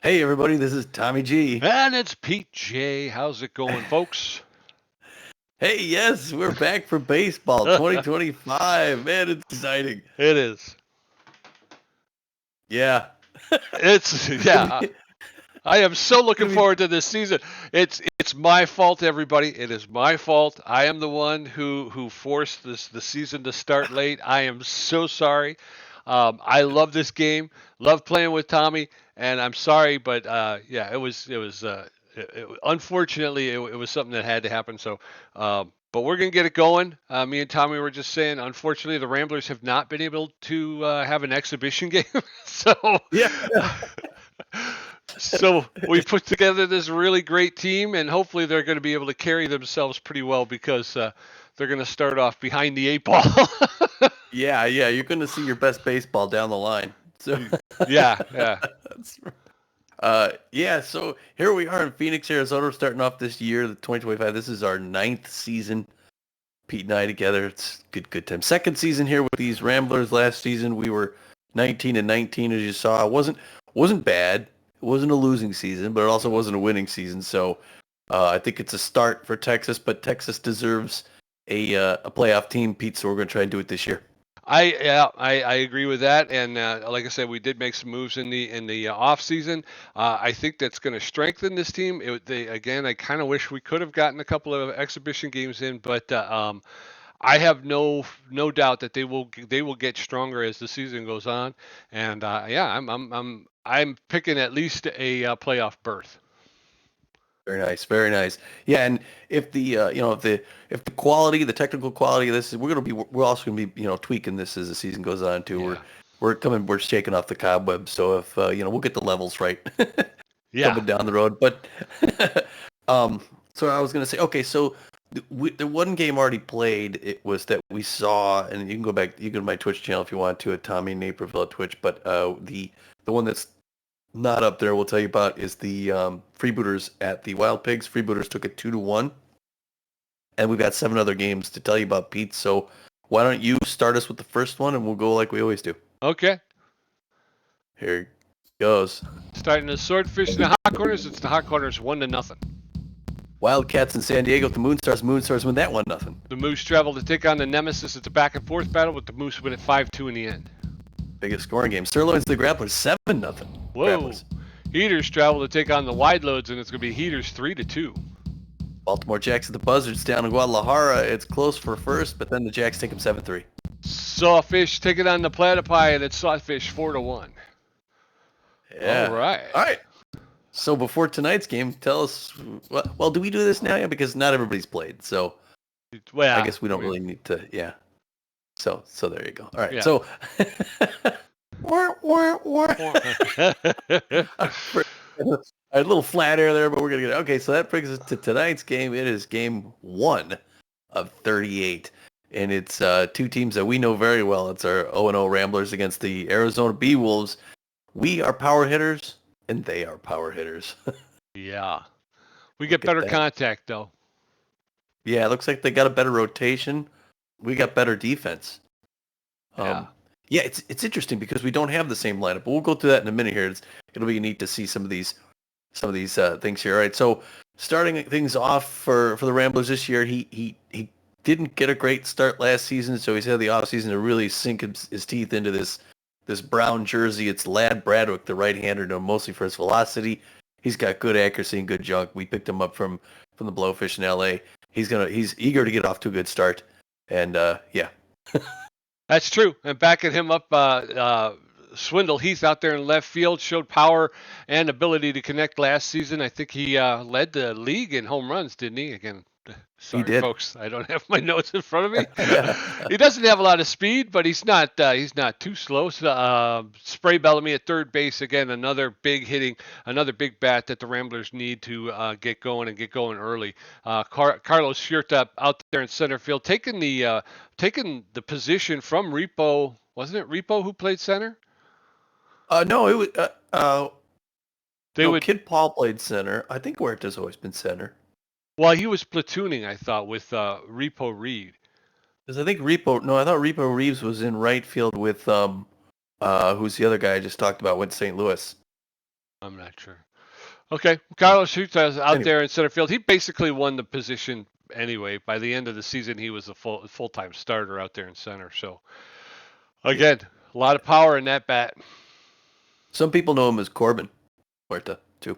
Hey everybody, this is Tommy G. And it's Pete J. How's it going, folks? Hey, yes, we're back for baseball It 2025. Man, it's exciting. is. Yeah. It's It's gonna yeah. be I am so looking gonna be forward to this season. It's my fault, everybody. It is my fault. I am the one who forced the season to start late. I am so sorry. I love this game. Love playing with Tommy, and I'm sorry, but yeah, unfortunately it was something that had to happen. So. But we're gonna get it going. Me and Tommy were just saying. Unfortunately, the Ramblers have not been able to have an exhibition game, so Yeah. so we put together this really great team, and hopefully they're going to be able to carry themselves pretty well because they're going to start off behind the eight ball. Yeah, you're gonna see your best baseball down the line. So Yeah, yeah, that's yeah, so here we are in Phoenix, Arizona. We're starting off this year, the 2025. This is our ninth season. Pete and I together. It's good time. Second season here with these Ramblers. Last season we were 19 and 19, as you saw. It wasn't bad. It wasn't a losing season, but it also wasn't a winning season. So I think it's a start for Texas, but Texas deserves a playoff team, Pete. So we're going to try and do it this year. I agree with that. And like I said, we did make some moves in the off season. I think that's going to strengthen this team. Again, I kind of wish we could have gotten a couple of exhibition games in, but I have no doubt that they will get stronger as the season goes on, and yeah, I'm picking at least a playoff berth. Very nice, very nice. Yeah, and if the if the quality, the technical quality of this, we're also gonna be tweaking this as the season goes on too. Yeah, We're shaking off the cobwebs. So if we'll get the levels right yeah. coming down the road. But so I was gonna say, okay, so the one game already played, it was that we saw, and you can go back, you can go to my Twitch channel if you want to, at Tommy Naperville at Twitch. But the one that's not up there, we'll tell you about, is the Freebooters at the Wild Pigs. Freebooters took it 2-1, and we've got 7 other games to tell you about, Pete. So why don't you start us with the first one, and we'll go like we always do. Okay. Here it goes. Starting the swordfish in the hot corners. It's the hot corners 1-0. Wildcats in San Diego with the Moonstars. Moonstars win that 1-0. The Moose travel to take on the Nemesis. It's a back and forth battle with the Moose win at 5-2 in the end. Biggest scoring game. Sirloins the Grapplers 7-0. Whoa. Grapplers. Heaters travel to take on the Wide Loads, and it's going to be Heaters 3-2. Baltimore Jacks at the Buzzards down in Guadalajara. It's close for first, but then the Jacks take them 7-3. Sawfish taking on the Platypi, and it's Sawfish 4-1. All Yeah. right. All right. So before tonight's game, tell us. Well, do we do this now? Yeah, because not everybody's played. So Well, I guess we don't really need to. Yeah. So there you go. All right. Yeah. So. A little flat air there, but we're gonna get it. Okay, so that brings us to tonight's game. It is game 1 of 38, and it's two teams that we know very well. It's our 0-0 Ramblers against the Arizona Beewolves. We are power hitters, and they are power hitters. Yeah. We get Look at better that. contact, though. Yeah, it looks like they got a better rotation. We got better defense. Yeah. Yeah, it's interesting because we don't have the same lineup, but we'll go through that in a minute here. It'll be neat to see some of these things here. All right, so starting things off for the Ramblers this year, he didn't get a great start last season, so he's had the offseason to really sink his teeth into this brown jersey. It's Lad Bradwick, the right-hander, known mostly for his velocity. He's got good accuracy and good junk. We picked him up from the Blowfish in L.A. He's eager to get off to a good start, and yeah. That's true. And backing him up, Swindle Heath out there in left field showed power and ability to connect last season. I think he led the league in home runs, didn't he? Again, He sorry, did. folks, I don't have my notes in front of me. Yeah. He doesn't have a lot of speed, but he's not too slow. So, Spray Bellamy at third base again, another big bat that the Ramblers need to get going and get going early. Carlos Schurta out there in center field, taking the position from Repo. Wasn't it Repo who played center? No, it was They no, would. Kid Paul played center. I think Huerta's always been center. Well, he was platooning, I thought, with Repo Reed. Because I think I thought Repo Reeves was in right field with who's the other guy I just talked about, went to St. Louis. I'm not sure. Okay, Carlos Schuster out there in center field. He basically won the position anyway. By the end of the season, he was a full-time starter out there in center. So, again, a lot of power in that bat. Some people know him as Corbin Huerta, too.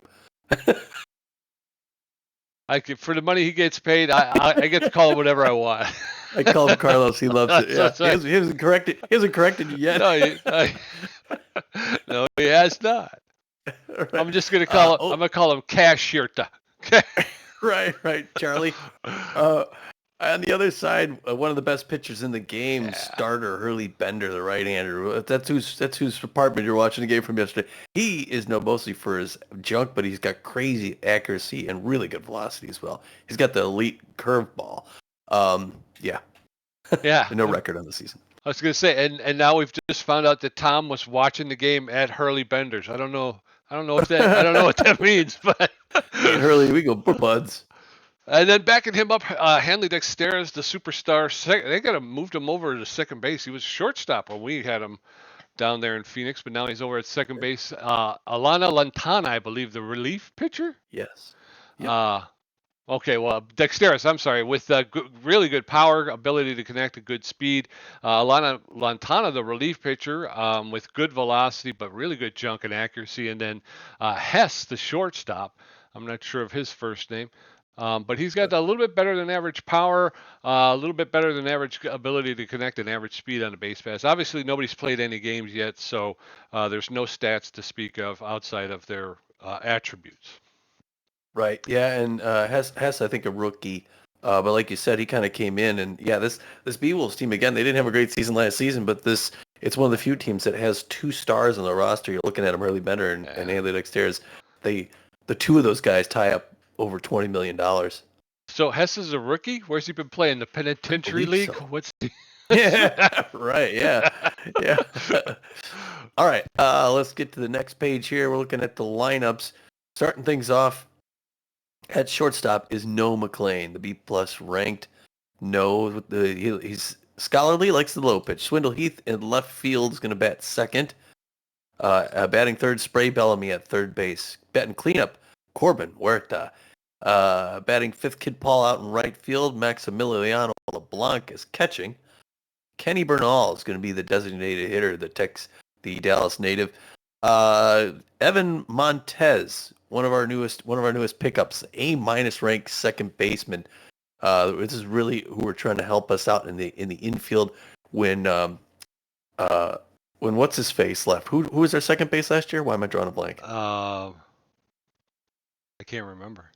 For the money he gets paid, I get to call him whatever I want. I call him Carlos. He loves it. Yeah. Right. He hasn't corrected you yet. No, he has not. Right. I'm just gonna call him. I'm gonna call him Cash Huerta. Right, Charlie. On the other side, one of the best pitchers in the game, starter Hurley Bender, the right-hander. That's whose apartment you're watching the game from yesterday. He is known mostly for his junk, but he's got crazy accuracy and really good velocity as well. He's got the elite curveball. Yeah. No record on the season. I was gonna say, and now we've just found out that Tom was watching the game at Hurley Bender's. I don't know what that means, but Hurley, we go buds. And then backing him up, Hanley Dexter's the superstar. They moved him over to second base. He was shortstop when we had him down there in Phoenix, but now he's over at second base. Alana Lantana, I believe, the relief pitcher. Yes. Yep. Okay, well, Dexterous, I'm sorry, with really good power, ability to connect at good speed. Alana Lantana, the relief pitcher, with good velocity, but really good junk and accuracy. And then Hess, the shortstop. I'm not sure of his first name. But he's got a little bit better than average power, a little bit better than average ability to connect and average speed on the base pass. Obviously, nobody's played any games yet, so there's no stats to speak of outside of their attributes. Right. Yeah, and Hess, I think, a rookie. But like you said, he kind of came in, and this Beewolves team, again, they didn't have a great season last season, but it's one of the few teams that has 2 stars on the roster. You're looking at them, Hurley Bender and Haley Dexter's. The 2 of those guys tie up over $20 million. So Hess is a rookie? Where's he been playing? The Penitentiary League? So. What's he... Yeah, right, yeah. All right, let's get to the next page here. We're looking at the lineups. Starting things off at shortstop is Noah McLean, the B-plus ranked. Noah, he's scholarly, likes the low pitch. Swindle Heath in left field is going to bat second. Batting third, Spray Bellamy at third base. Batting cleanup, Corbin Huerta. Batting fifth, Kid Paul out in right field. Maximiliano LeBlanc is catching. Kenny Bernal is going to be the designated hitter, the Dallas native. Evan Montez, one of our newest pickups, A- ranked second baseman. This is really who we're trying to help us out in the infield when what's his face left. Who was our second base last year? Why am I drawing a blank? I can't remember.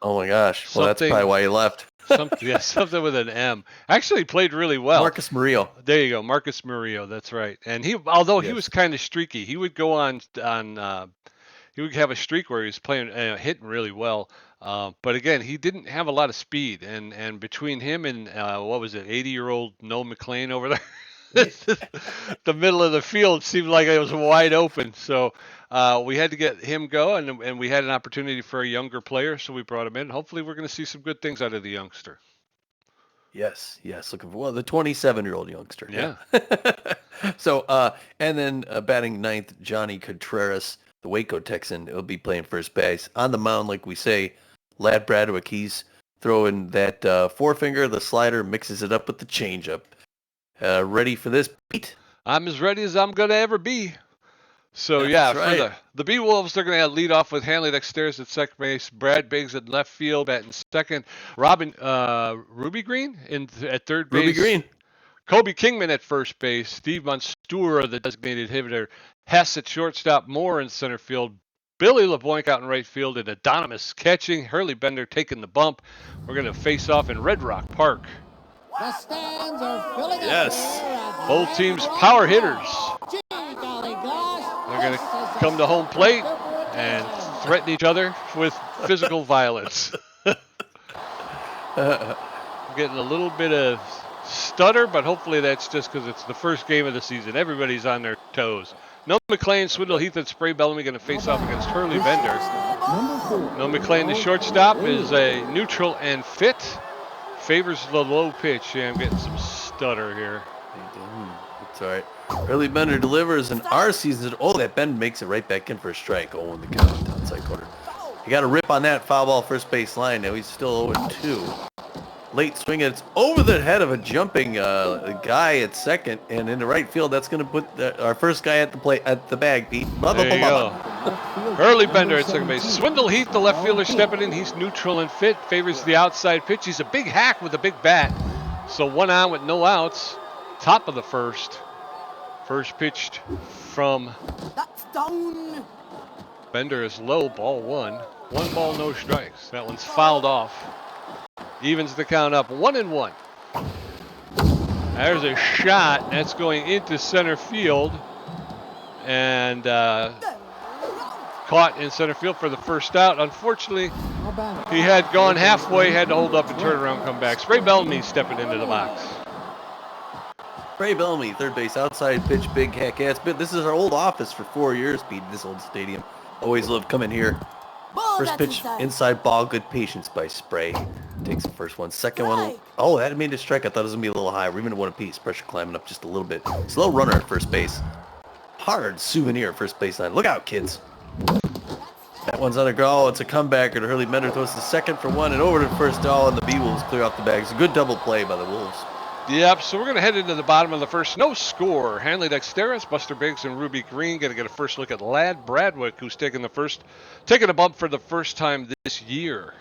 Oh my gosh! Well, that's probably why he left. Something with an M. Actually, played really well. Marcus Murillo. There you go, Marcus Murillo. That's right. And he was kind of streaky, he would go on. He would have a streak where he was playing, hitting really well. But again, he didn't have a lot of speed. And between him and 80-year-old Noah McLean over there. The middle of the field seemed like it was wide open, so we had to get him going, and we had an opportunity for a younger player, so we brought him in. Hopefully, we're going to see some good things out of the youngster. Yes, looking for the 27-year-old youngster. Yeah. So, and then batting ninth, Johnny Contreras, the Waco Texan, will be playing first base. On the mound, like we say, Lad Bradwick, he's throwing that forefinger, the slider, mixes it up with the changeup. Ready for this, Pete? I'm as ready as I'm going to ever be. So, for the Beewolves, they're going to lead off with Hanley Dexter's at second base, Brad Biggs at left field, batting second, Robin Ruby Green at third base. Ruby Green. Kobe Kingman at first base, Steve Monstura, the designated hitter, Hess at shortstop, Moore in center field, Billy LeBlanc out in right field, and Adonis catching, Hurley Bender taking the bump. We're going to face off in Red Rock Park. The stands are filling up. Both teams power hitters. They're going to come to home plate and threaten each other with physical violence. Getting a little bit of stutter, but hopefully that's just because it's the first game of the season. Everybody's on their toes. Noah McLean, Swindle Heath, and Spray Bellamy going to face off against Hurley Bender. Noah McLean, the shortstop, is a neutral and fit. Favors the low pitch. Yeah, I'm getting some stutter here. It's all right. Early Bender delivers, and our season. Oh, that Bend makes it right back in for a strike. Oh, in the count, outside corner. He got a rip on that foul ball first base line. Now he's still 0-2. Late swing, and it's over the head of a jumping guy at second, and in the right field. That's going to put our first guy at the plate at the bag, Pete. There you go. Early Bender at second base. Swindle Heath, the left fielder, stepping in. He's neutral and fit. Favors the outside pitch. He's a big hack with a big bat. So 1 out with no outs. Top of the first. First pitched from Bender is low. Ball 1. 1 ball, no strikes. That one's fouled off. Evens the count up 1-1. There's a shot that's going into center field and caught in center field for the first out. Unfortunately, he had gone halfway, had to hold up and turn around, come back. Spray Bellamy stepping into the box. Spray Bellamy, third base, outside pitch, big hack ass. But this is our old office for 4 years, Pete. This old stadium. Always loved coming here. First pitch, inside ball, good patience by Spray. Takes the first one. Second one, oh, that made a strike. I thought it was going to be a little high. We're even at 1 apiece. Pressure climbing up just a little bit. Slow runner at first base. Hard souvenir at first baseline. Look out, kids. That one's on the ground. It's a comebacker to Hurley Bender. Throws the second for 1 and over to first doll, and the Beewolves clear off the bags. A good double play by the Wolves. Yep, so we're going to head into the bottom of the first. No score. Hanley Dexteris, Buster Biggs, and Ruby Green going to get a first look at Lad Bradwick, who's taking a bump for the first time this year.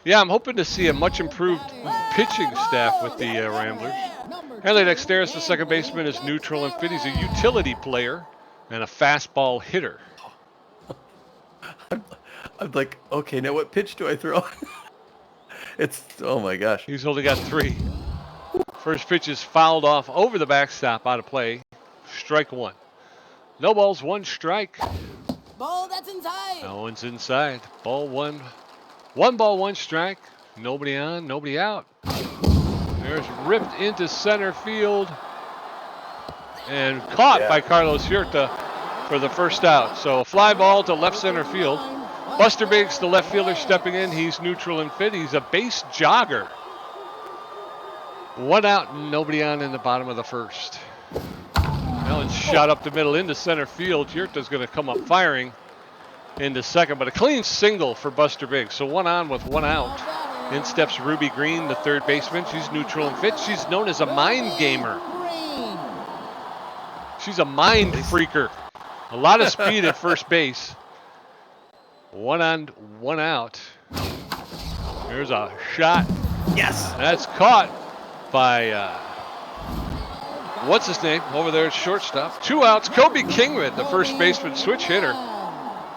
Yeah, I'm hoping to see a much improved pitching staff with the Ramblers. Hanley Dexteris, the second baseman, is neutral and fit. He's a utility player and a fastball hitter. I'm like, okay, now what pitch do I throw? It's, oh my gosh. He's only got 3. First pitch is fouled off over the backstop, out of play. Strike 1. No balls, 1 strike. Ball that's inside. No one's inside. Ball 1. 1 ball, 1 strike. Nobody on, nobody out. There's ripped into center field and caught by Carlos Huerta for the first out. So a fly ball to left center field. Buster Biggs, the left fielder, stepping in. He's neutral and fit. He's a base jogger. 1 out, nobody on in the bottom of the first. Allen shot up the middle into center field. Huerta's going to come up firing into second, but a clean single for Buster Biggs. So 1 on with 1 out. In steps Ruby Green, the third baseman. She's neutral and fit. She's known as a mind gamer. She's a mind freaker. A lot of speed at first base. 1 on, 1 out. There's a shot. Yes. That's caught by, what's his name over there at shortstop. 2 outs. Kobe Kingman, the first baseman, switch hitter.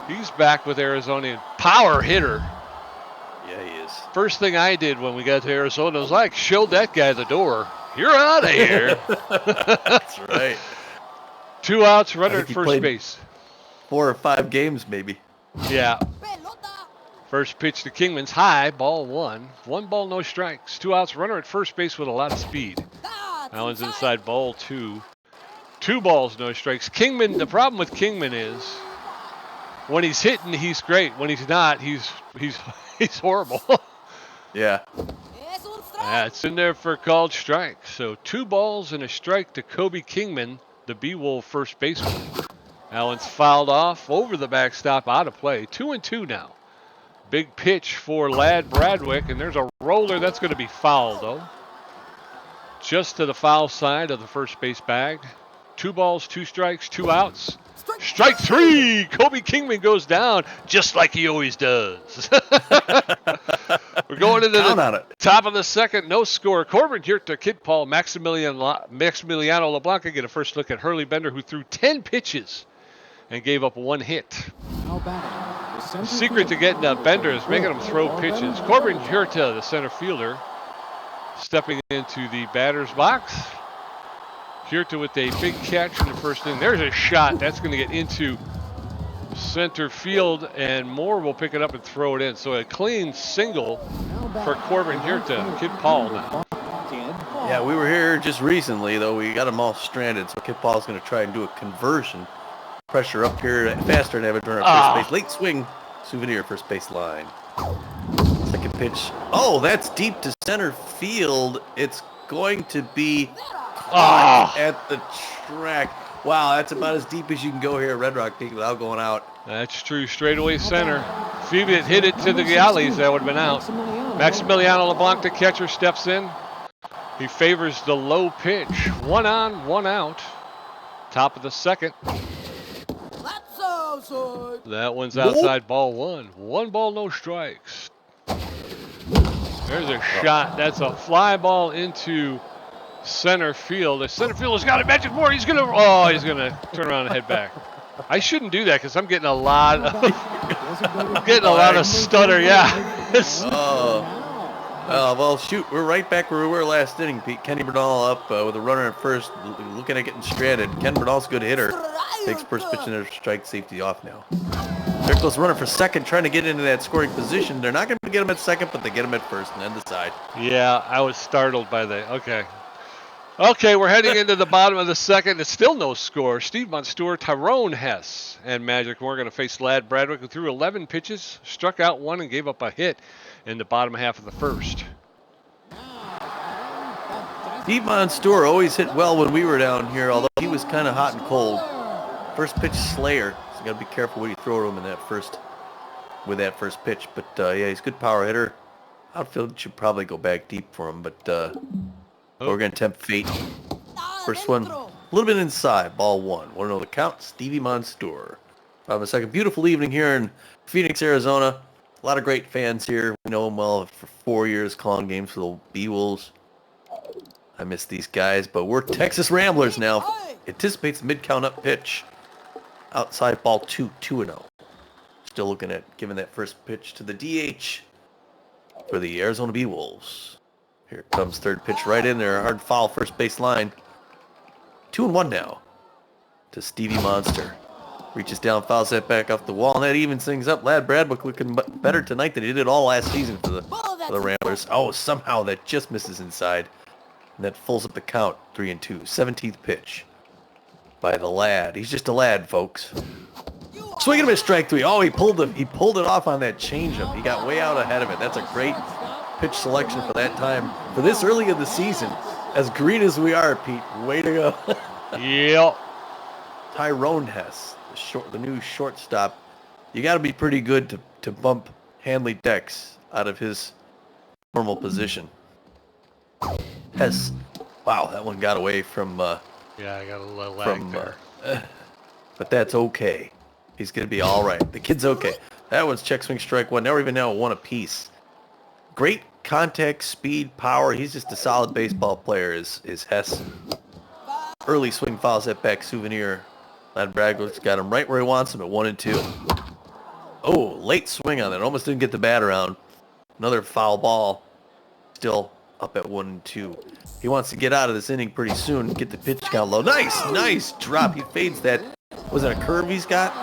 He's back with Arizona. Power hitter. Yeah, he is. First thing I did when we got to Arizona was like, showed that guy the door. You're out of here. That's right. 2 outs, runner at first base. 4 or 5 games, maybe. Yeah. First pitch to Kingman's high, ball 1. 1 ball, no strikes. 2 outs, runner at first base with a lot of speed. Allen's inside, ball 2. 2 balls, no strikes. Kingman, the problem with Kingman is when he's hitting, he's great. When he's not, he's horrible. Yeah. That's in there for a called strike. So 2 balls and a strike to Kobe Kingman, the Beewolf first baseman. Allen's fouled off over the backstop, out of play. 2-2 now. Big pitch for Lad Bradwick, and there's a roller that's going to be fouled, though. Just to the foul side of the first base bag. 2 balls, 2 strikes, 2 outs. Strike 3! Kobe Kingman goes down just like he always does. We're going into the top of the second. No score. Corbin Huerta, Kid Paul, Maximiliano LeBlanc get a first look at Hurley Bender, who threw 10 pitches and gave up 1 hit. The secret to getting Bender is making him throw pitches. Corbin Huerta, the center fielder, stepping into the batter's box. Huerta with a big catch in the first inning. There's a shot. That's going to get into center field, and Moore will pick it up and throw it in. So a clean single for Corbin Huerta. Kid Paul now. Yeah, we were here just recently, though. We got them all stranded, so Kid Paul's going to try and do a conversion. Pressure up here faster than ever during first base. Late swing. Souvenir first base line. Second pitch. Oh, that's deep to center field. It's going to be Oh, at the track. Wow, that's about as deep as you can go here at Red Rock Peak without going out. that's true. Straightaway center. If he had hit it to the galleys, that would have been out. Maximiliano LeBlanc, the catcher, steps in. He favors the low pitch. 1 on, 1 out. Top of the second. That's outside. That one's outside, ball 1. 1 ball, no strikes. There's a shot. That's a fly ball into center field. The center fielder's got a magic board. He's gonna turn around and head back. I shouldn't do that because I'm getting a lot of stutter. Yeah. Well, shoot, we're right back where we were last inning, Pete. Kenny Bernal up with a runner at first, looking at getting stranded. Ken Bernal's a good hitter. Takes first pitch and strike, safety off now. There goes runner for second, trying to get into that scoring position. They're not going to get him at second, but they get him at first and end the side. Yeah, I was startled by that. Okay, we're heading into the bottom of the second. It's still no score. Steve Monstour, Tyrone Hess, and Magic Moore going to face Lad Bradwick, who threw 11 pitches, struck out 1, and gave up a hit in the bottom half of the first. Steve Monstour always hit well when we were down here, although he was kind of hot and cold. First pitch slayer, so you got to be careful what you throw to him with that first pitch. But yeah, he's a good power hitter. Outfield should probably go back deep for him, but we're going to tempt fate. First one, a little bit inside, ball 1. Want to know the count? Stevie Monstour. Bottom of the second. Beautiful evening here in Phoenix, Arizona. A lot of great fans here. We know them well for 4 years, calling games for the Beewolves. I miss these guys, but we're Texas Ramblers now. Anticipates mid-count up pitch. Outside ball 2, 2-0. Still looking at giving that first pitch to the DH for the Arizona Beewolves. Here comes third pitch right in there. Hard foul first base line. 2-1 now to Stevie Monster. Reaches down, fouls that back off the wall, and that evens things up. Lad Bradwick looking better tonight than he did all last season for the Ramblers. Oh, somehow that just misses inside. And that pulls up the count, 3-2. 17th pitch by the Lad. He's just a lad, folks. Swinging him at strike 3. Oh, he pulled it off on that changeup. He got way out ahead of it. That's a great pitch selection for that time. For this early in the season, as green as we are, Pete, way to go. Yep. Tyrone Hess, the new shortstop. You got to be pretty good to bump Hanley Dex out of his normal position. Hess, wow, that one got away from. Yeah, I got a little lag there. But that's okay. He's gonna be all right. The kid's okay. That one's check swing strike 1. Now we're even now at 1 apiece. Great contact, speed, power. He's just a solid baseball player. Is Hess. Early swing fouls that back souvenir. Lad Bradwick's got him right where he wants him at 1-2. Oh, late swing on that. Almost didn't get the bat around. Another foul ball. Still up at 1-2. He wants to get out of this inning pretty soon. Get the pitch count low. Nice drop. He fades that. Was it a curve he's got?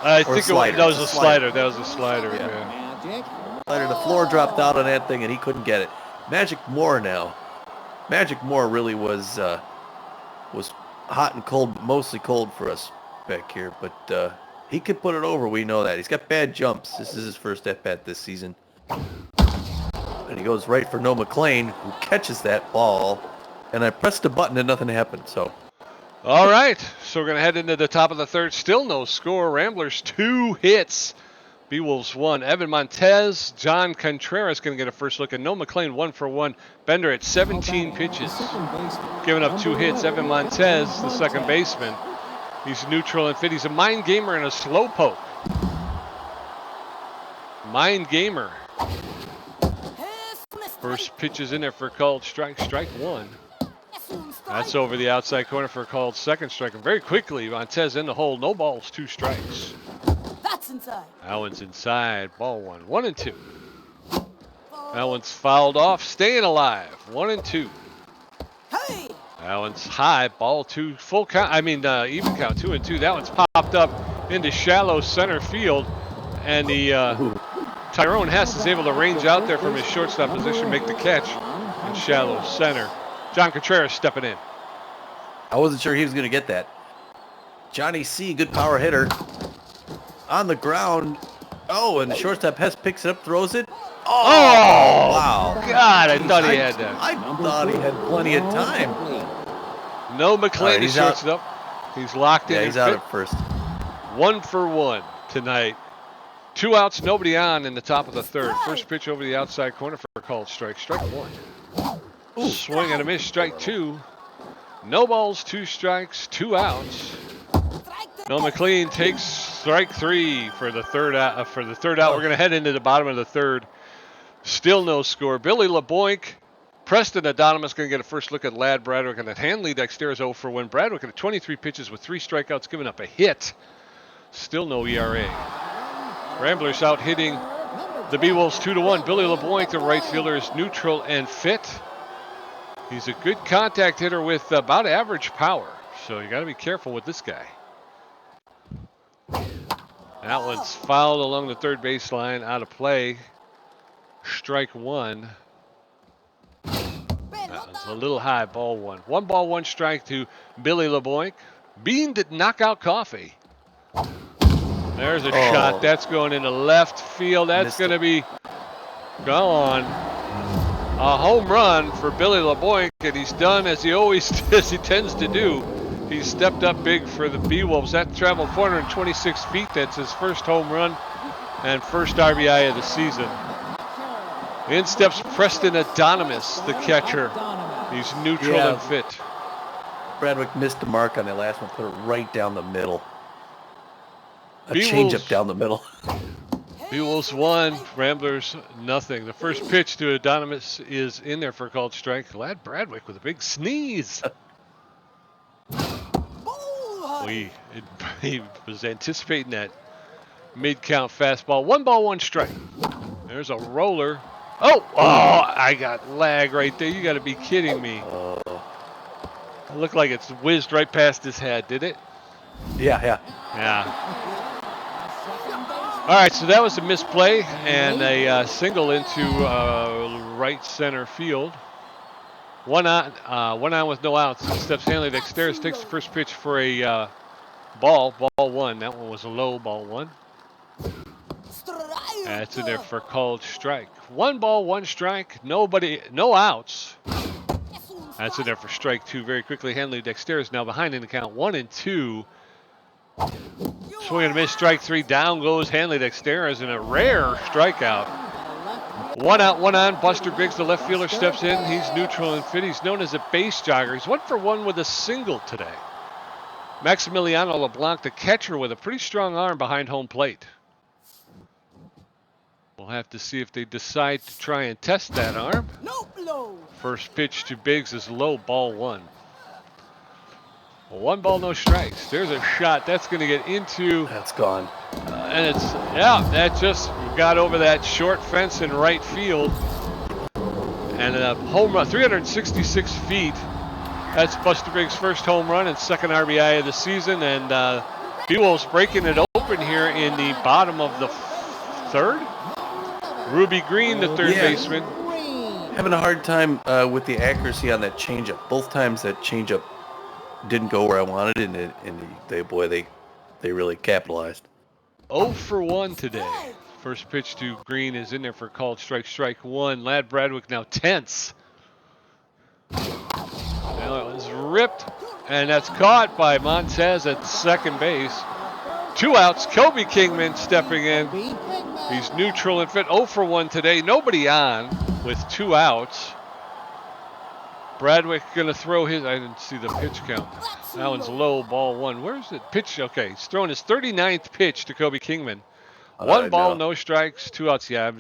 I think that was a slider. That was a slider. Yeah. Slider. The floor dropped out on that thing, and he couldn't get it. Magic Moore now. Magic Moore really was hot and cold, mostly cold for us back here, but he could put it over. We know that. He's got bad jumps. This is his first at-bat this season. And he goes right for Noah McLean, who catches that ball. And I pressed a button and nothing happened, so. All right, so we're going to head into the top of the third. Still no score. Ramblers 2 hits. Beewolves 1. Evan Montez, John Contreras going to get a first look. And Noah McLean 1 for 1. Bender at 17 pitches. Giving up 2 hits. Evan Montez, the second baseman. He's neutral and fit. He's a mind gamer and a slow poke. Mind gamer. First pitch is in there for a called strike. Strike 1. That's over the outside corner for a called second strike. And very quickly, Montez in the hole. No balls, 2 strikes. That's inside. That one's inside. Ball 1. 1-2. That one's fouled off. Staying alive. 1-2. Hey! That one's high. Ball 2. Full count. Even count. 2-2. That one's popped up into shallow center field. And the Tyrone Hess is able to range out there from his shortstop position, make the catch in shallow center. John Contreras stepping in. I wasn't sure he was going to get that. Johnny C., good power hitter. On the ground. Oh, and the shortstop Hess picks it up, throws it. Oh, wow. God, I thought he had that. I thought he had plenty of time. No McLean he's shorts out. up. He's locked in. Yeah, and he's out fit. at first. 1 for 1 tonight. 2 outs, nobody on in the top of the third. First pitch over the outside corner for a called strike. Strike 1. Ooh. Swing and a miss. Strike 2. No balls, 2 strikes, 2 outs. Bill McLean takes strike 3 for the third out. We're going to head into the bottom of the third. Still no score. Billy LeBoink. Preston Adonis going to get a first look at Ladd Bradwick, and at Hanley Dexter is 0 for 1. Bradwick at 23 pitches with 3 strikeouts, giving up a hit. Still no ERA. Ramblers out hitting the Beewolves 2-1. Billy LeBoink, the right fielder, is neutral and fit. He's a good contact hitter with about average power, so you got to be careful with this guy. That one's fouled along the third baseline, out of play. Strike 1. That was a little high, ball 1. 1 ball, 1 strike to Billy LeBoink. Bean did knock out Coffee. There's a shot. That's going into left field. That's going to be gone. A home run for Billy LeBoink, and he's done as he tends to do. He's stepped up big for the Beewolves. That traveled 426 feet. That's his first home run and first RBI of the season. In steps Preston Adonis, the catcher. He's neutral and fit. Bradwick missed the mark on the last one, put it right down the middle. A Beewolves. changeup down the middle. Beewolves 1, Ramblers nothing. The first pitch to Adonis is in there for a called strike. Ladd Bradwick with a big sneeze. He was anticipating that mid-count fastball. 1 ball, 1 strike. There's a roller. Oh, I got lag right there. You got to be kidding me. It looked like it's whizzed right past his head, did it? Yeah. All right, so that was a misplay and a single into right center field. One on with no outs. Steps Hanley Dexter takes the first pitch for a ball 1. That one was a low, ball 1. That's in there for a called strike. 1 ball, 1 strike. No outs. That's in there for strike 2. Very quickly, Hanley Dexter is now behind in the count. 1-2. Swing and a miss. Strike 3. Down goes Hanley Dexter as in a rare strikeout. 1 out, 1 on. Buster Biggs, the left fielder, steps in. He's neutral and fit. He's known as a base jogger. He's 1 for 1 with a single today. Maximiliano LeBlanc, the catcher, with a pretty strong arm behind home plate. We'll have to see if they decide to try and test that arm. First pitch to Biggs is low, ball 1. 1 ball, no strikes. There's a shot. That's going to get into. That's gone. And that just got over that short fence in right field. And a home run, 366 feet. That's Buster Biggs' first home run and second RBI of the season. And Beewolves breaking it open here in the bottom of the third. Ruby Green, the third baseman. Having a hard time with the accuracy on that changeup. Both times that changeup didn't go where I wanted, and they really capitalized. 0 for 1 today. First pitch to Green is in there for a called strike. Strike 1. Ladd Bradwick now tense. Now it was ripped, and that's caught by Montez at second base. 2 outs. Kobe Kingman stepping in. He's neutral and fit. 0 for 1 today. Nobody on with 2 outs. Bradwick going to throw his. I didn't see the pitch count. That one's low, ball 1. Where's it? Pitch. Okay, he's throwing his 39th pitch to Kobe Kingman. 1 ball, no strikes, 2 outs. Yeah,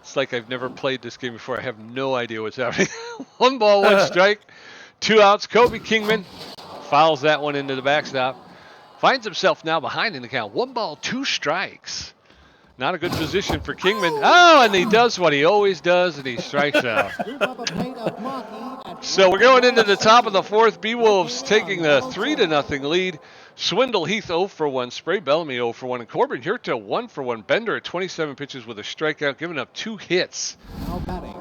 it's like I've never played this game before. I have no idea what's happening. 1 ball, 1 strike, 2 outs. Kobe Kingman fouls that one into the backstop. Finds himself now behind in the count. 1 ball, 2 strikes. Not a good position for Kingman. Oh, and he does what he always does, and he strikes out. So we're going into the top of the fourth. Beewolves taking the 3-0 lead. Swindle Heath 0 for 1. Spray Bellamy 0 for 1. And Corbin Hurta 1 for 1. Bender at 27 pitches with a strikeout, giving up 2 hits.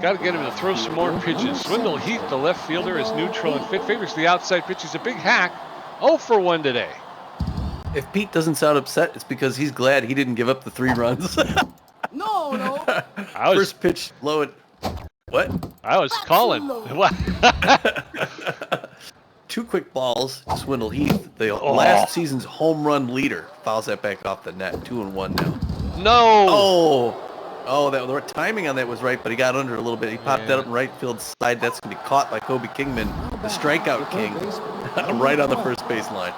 Got to get him to throw some more pitches. Swindle Heath, the left fielder, is neutral and fit. Favors the outside pitch. He's a big hack. 0 for 1 today. If Pete doesn't sound upset, it's because he's glad he didn't give up the 3 runs. No. First pitch, low at... What? I was calling. 2 quick balls. Swindle Heath, the last season's home run leader, fouls that back off the net. 2-1 now. No. The timing on that was right, but he got under a little bit. He popped that up in right field side. That's going to be caught by Kobe Kingman, the strikeout king, right on the first baseline.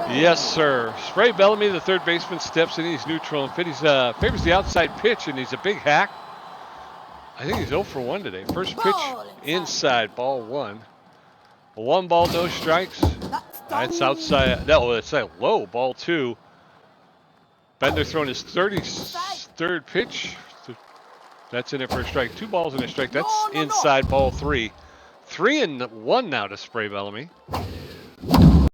Yes, sir. Spray Bellamy, the third baseman, steps in. He's neutral and fit. He's favors the outside pitch, and he's a big hack. I think he's 0 for 1 today. First pitch inside, ball 1. 1 ball, no strikes. That's outside. No, it's that low, ball 2. Bender throwing his 33rd pitch. That's in it for a strike. 2 balls and a strike. That's inside, ball 3. 3-1 now to Spray Bellamy.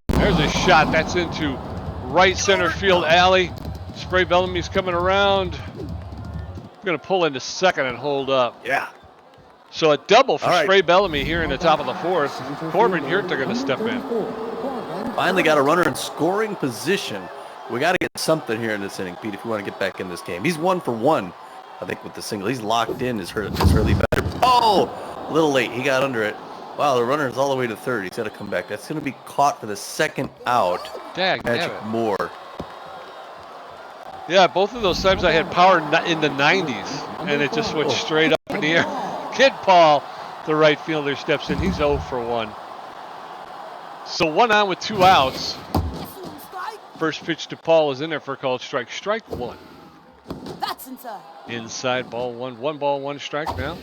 There's a shot. That's into right center field alley. Spray Bellamy's coming around. Going to pull into second and hold up. Yeah. So a double for Spray Bellamy here in the top of the 4th. Corbin Yurta going to step in. Finally got a runner in scoring position. We got to get something here in this inning, Pete, if you want to get back in this game. He's 1 for 1, I think, with the single. He's locked in. Is really better. Oh, a little late. He got under it. Wow, the runner is all the way to third. He's got to come back. That's going to be caught for the second out. Magic Moore. Yeah, both of those times I had power in the 90s, and it just went straight up in the air. Kid Paul, the right fielder, steps in. He's 0 for 1. So 1 on with 2 outs. First pitch to Paul is in there for a called strike. Strike 1. That's inside. Inside, ball 1. 1 ball, 1 strike now.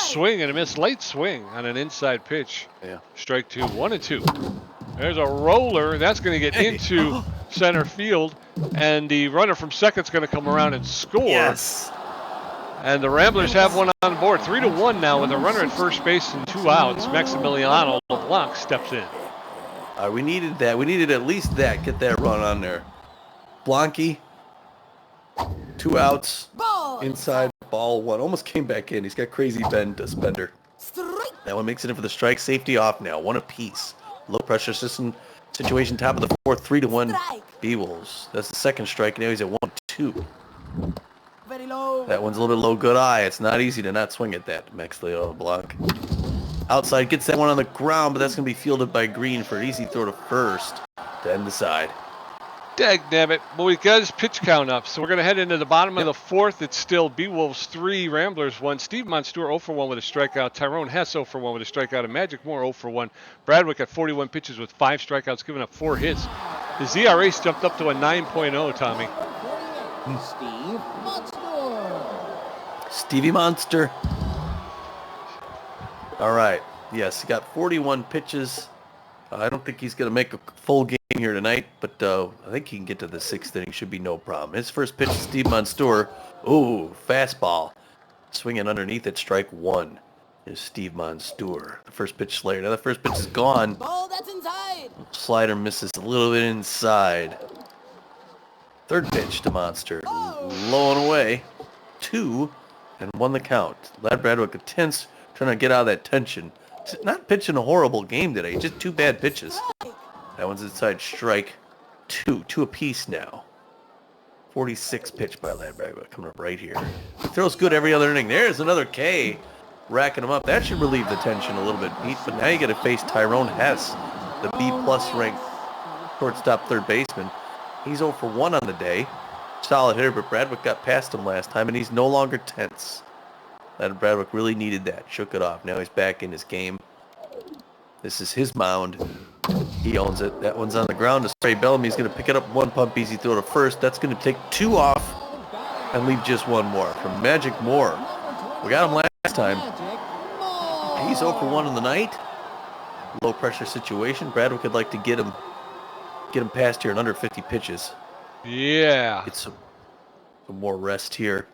Swing and a miss. Late swing on an inside pitch. Yeah. Strike 2. 1-2. There's a roller. That's going to get into center field. And the runner from second's going to come around and score. Yes. And the Ramblers have one on board. 3-1 now with a runner at first base and 2 outs. Maximiliano LeBlanc steps in. We needed that. We needed at least that. Get that run on there. Blanky, 2 outs. Inside, ball 1. Almost came back in. He's got crazy bend to Spender. That one makes it in for the strike. Safety off now. 1 apiece. Low pressure system situation. Top of the 4th. 3-1. Beewolves. That's the second strike. Now he's at 1-2. Very low. That one's a little bit low. Good eye. It's not easy to not swing at that. Maximiliano LeBlanc. Outside, gets that one on the ground, but that's going to be fielded by Green for an easy throw to first to end the side. Dagnabbit. Well, we got his pitch count up, so we're going to head into the bottom of the 4th. It's still Beewolves 3, Ramblers 1. Steve Monstour 0 for 1 with a strikeout. Tyrone Hess 0 for 1 with a strikeout. And Magic Moore 0 for 1. Bradwick at 41 pitches with 5 strikeouts, giving up 4 hits. His ERA's jumped up to a 9.0, Tommy. Steve Monstour. Stevie Monster. All right. Yes, he got 41 pitches. I don't think he's going to make a full game here tonight, but I think he can get to the 6th inning. Should be no problem. His first pitch is Steve Monstour. Ooh, fastball. Swinging underneath at strike 1 is Steve Monstour. The first pitch Slayer. Now the first pitch is gone. Ball that's inside. Slider misses a little bit inside. Third pitch to Monster. Low and away. 2-1 the count. Lad Bradwick tense, trying to get out of that tension. Not pitching a horrible game today. Just 2 bad pitches. That one's inside strike 2. 2 apiece now. 46 pitch by Lad Bradwick coming up right here. He throws good every other inning. There's another K. Racking him up. That should relieve the tension a little bit, Pete. But now you got to face Tyrone Hess, the B+ ranked shortstop third baseman. He's 0 for 1 on the day. Solid hitter, but Bradwick got past him last time, and he's no longer tense. Lad Bradwick really needed that. Shook it off. Now he's back in his game. This is his mound. He owns it. That one's on the ground. Spray Bellamy's going to pick it up. 1 pump easy throw to first. That's going to take 2 off and leave just 1 more from Magic Moore. We got him last time. He's 0 for 1 in the night. Low pressure situation. Bradwick would like to get him past here in under 50 pitches. Yeah. Get some more rest here.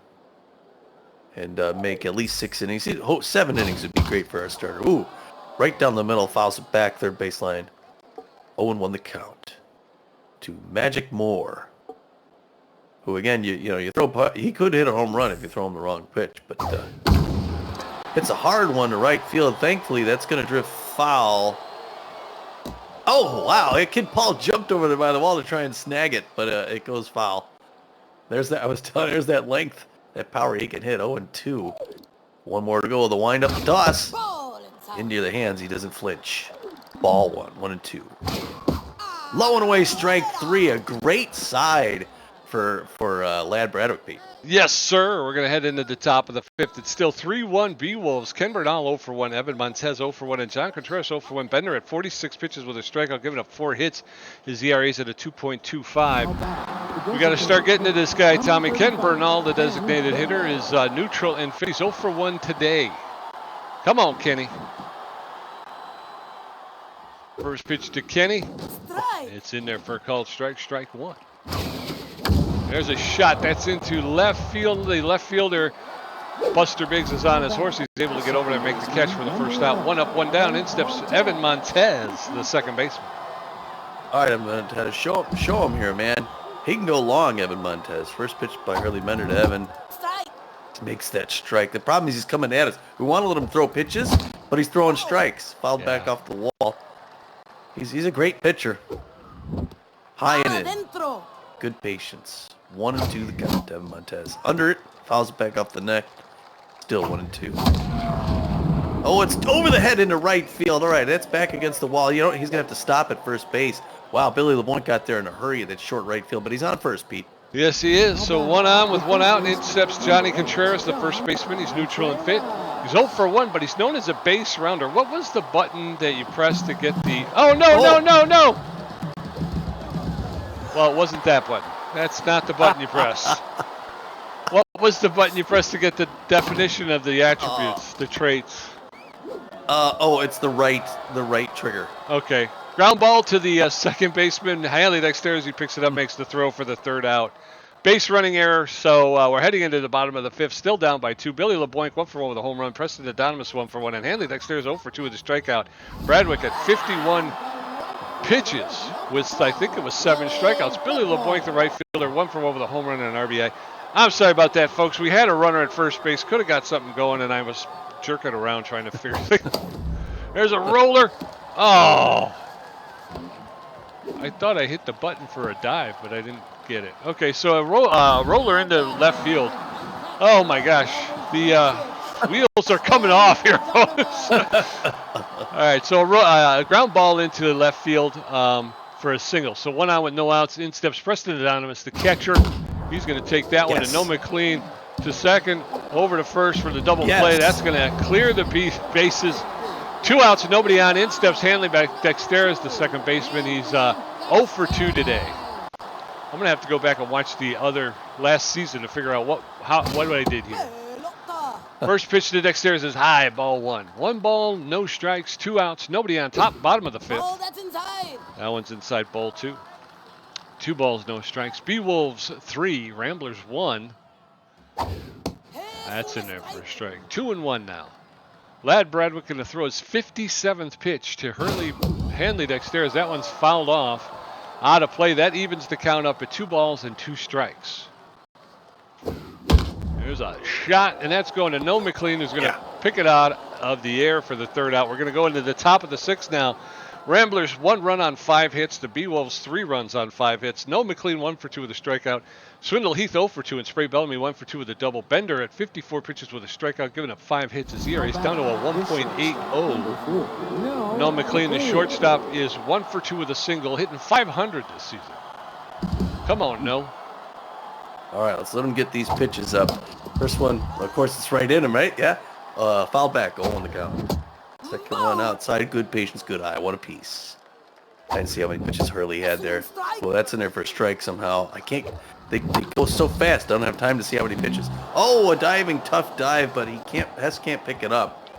And make at least 6 innings. 7 innings would be great for our starter. Ooh, right down the middle, fouls it back, third baseline. 0-1 the count to Magic Moore, who again, you throw. He could hit a home run if you throw him the wrong pitch, but it's a hard one to right field. Thankfully, that's going to drift foul. Oh wow! Kid Paul jumped over there by the wall to try and snag it, but it goes foul. There's that. I was telling. There's that length. That power he can hit. 0-2. 1 more to go. The wind up toss. Into the hands. He doesn't flinch. Ball 1-2. Low and away, strike 3. A great side for Lad Bradwick, Pete. Yes, sir. We're going to head into the top of the 5th. It's still 3-1 Beewolves. Ken Bernal 0 for 1. Evan Montez 0 for 1. And John Contreras 0 for 1. Bender at 46 pitches with a strikeout, giving up 4 hits. His ERA's at a 2.25. We got to start getting to this guy, Tommy. Ken Bernal, the designated hitter, is neutral and fit. He's 0 for 1 today. Come on, Kenny. First pitch to Kenny. Strike. It's in there for a called strike. Strike 1. There's a shot. That's into left field. The left fielder, Buster Biggs, is on his horse. He's able to get over there and make the catch for the first out. 1 up, 1 down. In steps Evan Montez, the second baseman. All right, I'm going to show him here, man. He can go long, Evan Montez. First pitch by Hurley Bender to Evan. Strike. Makes that strike. The problem is he's coming at us. We want to let him throw pitches, but he's throwing strikes. Fouled back off the wall. He's a great pitcher. High in it. Adentro. Good patience. 1-2 the count, Evan Montez. Under it, fouls it back off the neck. Still 1-2. Oh, it's over the head into right field. All right, that's back against the wall. You know, he's going to have to stop at first base. Wow, Billy LeBlanc got there in a hurry at that short right field, but he's on first, Pete. Yes, he is. So 1 on with 1 out, and in steps Johnny Contreras, the first baseman. He's neutral and fit. He's 0 for 1, but he's known as a base rounder. What was the button that you pressed to get the... Oh, no. Well, it wasn't that button. That's not the button you press. What was the button you pressed to get the definition of the attributes, the traits? It's the right trigger. Okay. Ground ball to the second baseman. Highly dexterous. He picks it up, makes the throw for the third out. Base running error, so we're heading into the bottom of the 5th, still down by 2. Billy LeBlanc 1 for 1 with a home run. Preston Adonis 1 for 1, and Hanley Dexter is 0 for 2 with a strikeout. Bradwick at 51 pitches with, I think it was 7 strikeouts. Billy LeBlanc, the right fielder, 1 for 1 with a home run and an RBI. I'm sorry about that, folks. We had a runner at first base. Could have got something going, and I was jerking around trying to figure things. There's a roller. Oh. I thought I hit the button for a dive, but I didn't get it. Okay, so a roller into left field. Oh, my gosh. The wheels are coming off here, folks. All right, so a ground ball into left field for a single. So 1 out with no outs. In steps Preston Adonis, the catcher. He's going to take that one to No McLean to second, over to first for the double play. That's going to clear the bases. 2 outs, nobody on. In steps Hanley Dexteris, the second baseman. He's 0 for 2 today. I'm going to have to go back and watch the other last season to figure out what I did here. First pitch to Dexteris is high, ball 1. 1 ball, no strikes, 2 outs, nobody on top, bottom of the 5th. Oh, that's inside. That one's inside, ball 2. 2 balls, no strikes. Beewolves 3, Ramblers 1. That's in there for a strike. 2-1 now. Lad Bradwick going to throw his 57th pitch to Hanley Dexteris. That one's fouled off. Out of play. That evens the count up at 2 balls and 2 strikes. There's a shot, and that's going to No McLean, who's going to pick it out of the air for the third out. We're going to go into the top of the 6th now. Ramblers 1 run on 5 hits. The Beewolves 3 runs on 5 hits. No McLean 1 for 2 with a strikeout. Swindle Heath 0 for 2, and Spray Bellamy 1 for 2 with a double. Bender at 54 pitches with a strikeout, giving up 5 hits. His ERA is down to a 1.80. No McLean, the shortstop, is 1 for 2 with a single, hitting 500 this season. Come on, No. All right, let's let him get these pitches up. First one, of course, it's right in him, right? Yeah. Foul back, 0 on the count. Second one outside, good patience, good eye. One apiece. I didn't see how many pitches Hurley had there. Well, that's in there for a strike somehow. I can't. They go so fast. I don't have time to see how many pitches. Oh, a diving, tough dive, but Hess can't pick it up.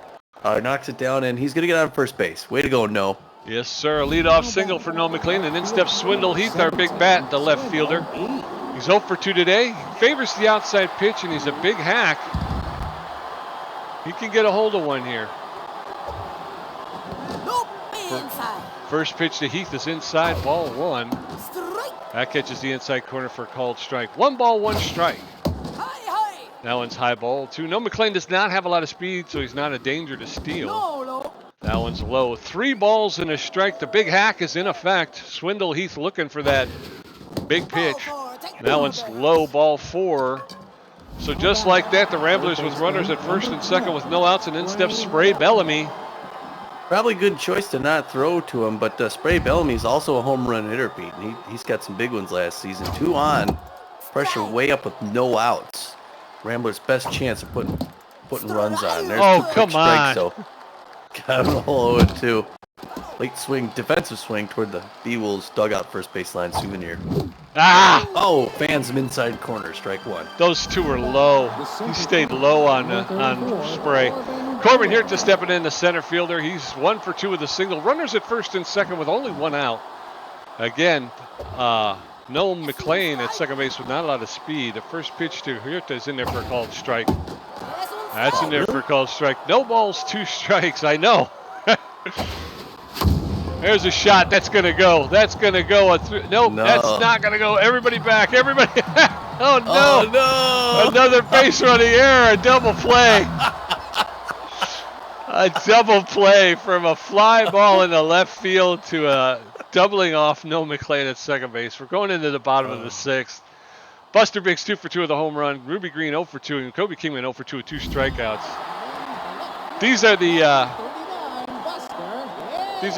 Knocks it down, and he's gonna get out of first base. Way to go, No. Yes, sir. A leadoff single for No McLean, and in steps Swindle Heath, our big bat, the left fielder. He's 0 for 2 today. He favors the outside pitch, and he's a big hack. He can get a hold of one here. Nope, inside. First pitch to Heath is inside, ball 1. Strike. That catches the inside corner for a called strike. 1 ball, 1 strike. High. That one's high, ball 2. No McLean does not have a lot of speed, so he's not a danger to steal. No. That one's low. 3 balls and a strike. The big hack is in effect. Swindle Heath looking for that big pitch. That one's low, ball 4. So just like that, the Ramblers with runners at first and second with no outs, and in steps Spray Bellamy. Probably good choice to not throw to him, but Spray Bellamy's also a home run hitter, Pete. And he's got some big ones last season. 2 on, pressure way up with no outs. Rambler's best chance of putting runs on. There's Oh, 2 quick come strikes, on. so got him a hole 0-2. Late swing, defensive swing toward the Beewolves dugout first baseline souvenir. Ah! Oh, fans him inside corner, strike 1. Those 2 were low. He stayed low on Spray. Corbin here just stepping in, the center fielder. He's 1 for 2 with a single. Runners at first and second with only 1 out. Again, no McLean at second base with not a lot of speed. The first pitch to Huerta is in there for a called strike. That's in there for a called strike. No balls, 2 strikes. I know. There's a shot. That's going to go. That's going to go. Nope, No. That's not going to go. Everybody back. Everybody back. Oh, no. Oh, no. Another base running error. A double play. A double play from a fly ball in the left field to a doubling off no McLean at second base. We're going into the bottom of the 6th. Buster Biggs 2 for 2 with a home run. Ruby Green 0 for 2. And Kobe Kingman 0 for 2 with 2 strikeouts. These are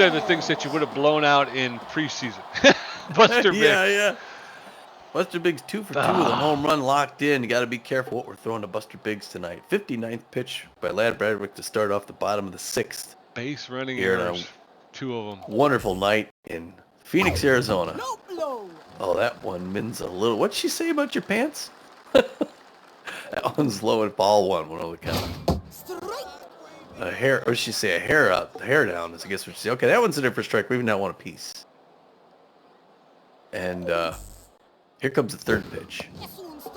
the things that you would have blown out in preseason. Buster Biggs. Yeah. Buster Biggs 2 for 2 with a home run locked in. You got to be careful what we're throwing to Buster Biggs tonight. 59th pitch by Ladd Bradwick to start off the bottom of the 6th. Base running Here errors. 2 of them. Wonderful night in Phoenix, Arizona. No blow. Oh, that one mins a little. What'd she say about your pants? That one's low at ball 1 on the count. Strike. A hair, or she say a hair up, the hair down is I guess what she said. Okay, that one's in there for strike. We even now want a piece. And here comes the 3rd pitch.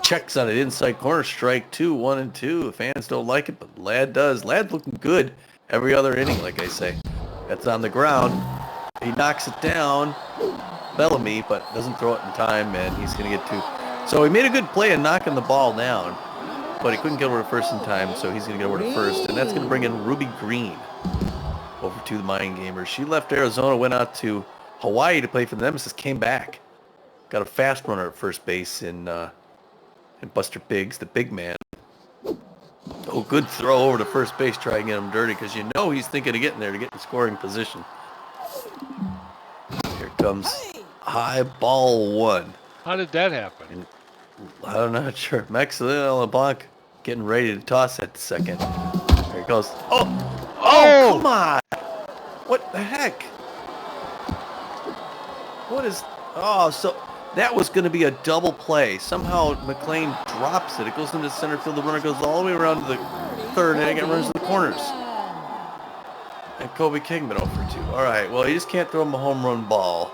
Checks on it inside corner, strike 2, 1-2. The fans don't like it, but Ladd does. Ladd's looking good every other inning, like I say. That's on the ground. He knocks it down, Bellamy, but doesn't throw it in time, and he's going to get 2. So he made a good play in knocking the ball down, but he couldn't get over to first in time, so he's going to get over to first, and that's going to bring in Ruby Green over to the Mind Gamers. She left Arizona, went out to Hawaii to play for the Nemesis, came back. Got a fast runner at first base in Buster Biggs, the big man. Oh, good throw over to first base, try and get him dirty, because you know he's thinking of getting there to get in scoring position. Here comes high ball 1. How did that happen? I'm not sure. Maximilian LeBlanc getting ready to toss at the second. There he goes. Oh, come on. What the heck? What is... Oh, so that was going to be a double play. Somehow McLean drops it. It goes into center field. The runner goes all the way around to the 3rd inning and runs to the corners. And Kobe Kingman 0 for 2. All right, well, you just can't throw him a home run ball.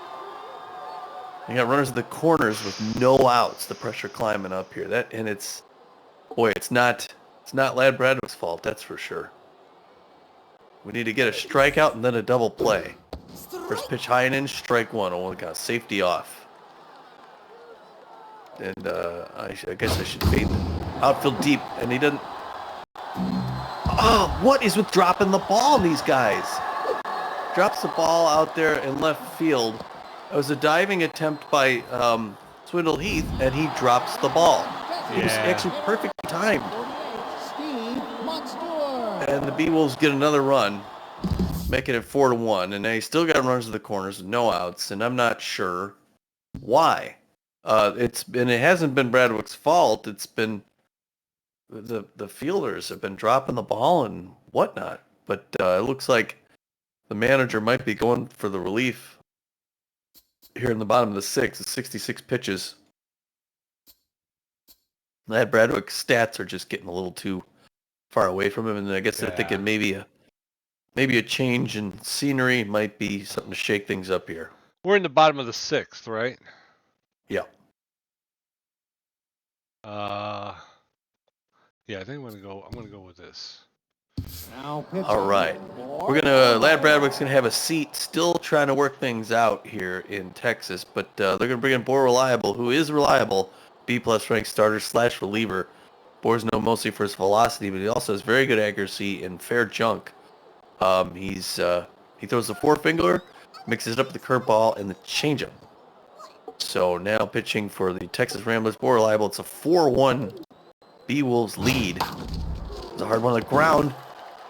You got runners at the corners with no outs. The pressure climbing up here. It's not Ladd Bradwick's fault, that's for sure. We need to get a strikeout and then a double play. First pitch high and in, strike 1. Oh, got safety off. And I guess I should fade outfield deep, and he doesn't. Oh, what is with dropping the ball, these guys? Drops the ball out there in left field. It was a diving attempt by Swindle Heath, and he drops the ball. It was actually perfect timed. And the Beewolves get another run, making it 4-1, and they still got runners to the corners with no outs, and I'm not sure why. It hasn't been Bradwick's fault. It's been the fielders have been dropping the ball and whatnot. But it looks like the manager might be going for the relief here in the bottom of the 6th. It's 66 pitches. Ladd Bradwick's stats are just getting a little too far away from him, and I guess they're thinking maybe a change in scenery might be something to shake things up here. We're in the bottom of the 6th, right? Yeah. Yeah, I think I'm gonna go with this. All right. Ladd Bradwick's gonna have a seat, still trying to work things out here in Texas, but they're gonna bring in Boar Reliable, who is reliable, B+ ranked starter / reliever. Boar's known mostly for his velocity, but he also has very good accuracy and fair junk. He throws the four-finger, mixes it up with the curveball and the changeup. So now pitching for the Texas Ramblers, Boar Reliable. It's a 4-1 Beewolves lead. It's a hard one on the ground.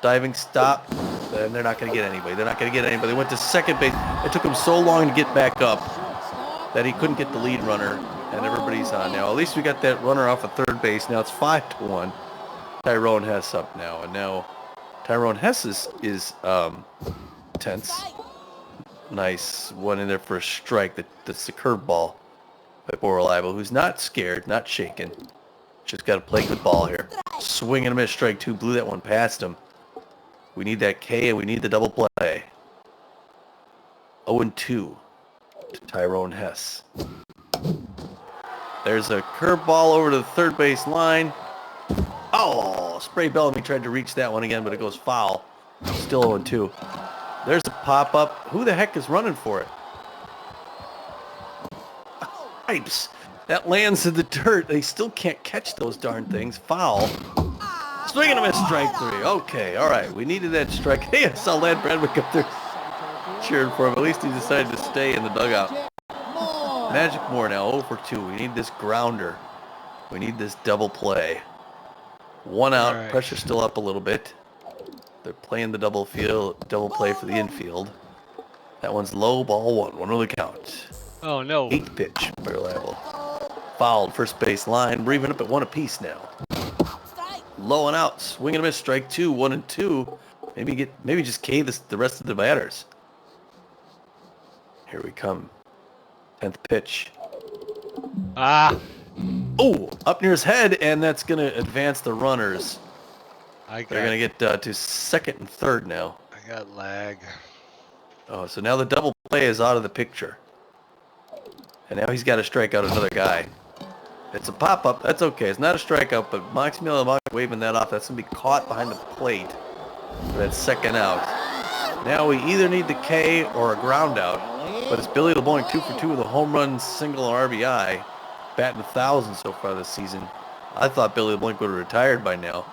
Diving stop. and they're not going to get anybody. They're not going to get anybody. They went to second base. It took him so long to get back up that he couldn't get the lead runner, and everybody's on now. At least we got that runner off of third base. Now it's 5-1. Tyrone Hess up now, and now Tyrone Hess is tense. Nice one in there for a strike. That's the curveball by Bo Reliable, who's not scared, not shaken. Just got to play good ball here. Swing and a miss, strike 2. Blew that one past him. We need that K, and we need the double play. 0-2 to Tyrone Hess. There's a curveball over to the third base line. Oh, Spray Bellamy tried to reach that one again, but it goes foul. Still 0-2. There's a pop-up. Who the heck is running for it? Pipes. That lands in the dirt. They still can't catch those darn things. Foul. Swing and a miss, strike 3. Okay, all right. We needed that strike. Hey, I saw Lad Bradwick up there cheering for him. At least he decided to stay in the dugout. Magic Moore now 0-2. We need this grounder. We need this double play. 1 out. Right. Pressure still up a little bit. They're playing the double play for the infield. That one's low, ball 1. 1 on the count. Oh, no. 8th pitch, very reliable. Fouled, first base line. We're even up at 1 apiece now. Low and out. Swing and a miss, strike 2. 1-2. Maybe just K the rest of the batters. Here we come. 10th pitch. Oh, up near his head, and that's going to advance the runners. They're going to get to second and third now. I got lag. Oh, so now the double play is out of the picture. And now he's got to strike out another guy. It's a pop-up. That's okay. It's not a strikeout, but Maximilian Lamont waving that off. That's going to be caught behind the plate for that second out. Now we either need the K or a ground out, but it's Billy LeBlanc 2 for 2 with a home run, single, RBI. Batting 1,000 so far this season. I thought Billy LeBlanc would have retired by now.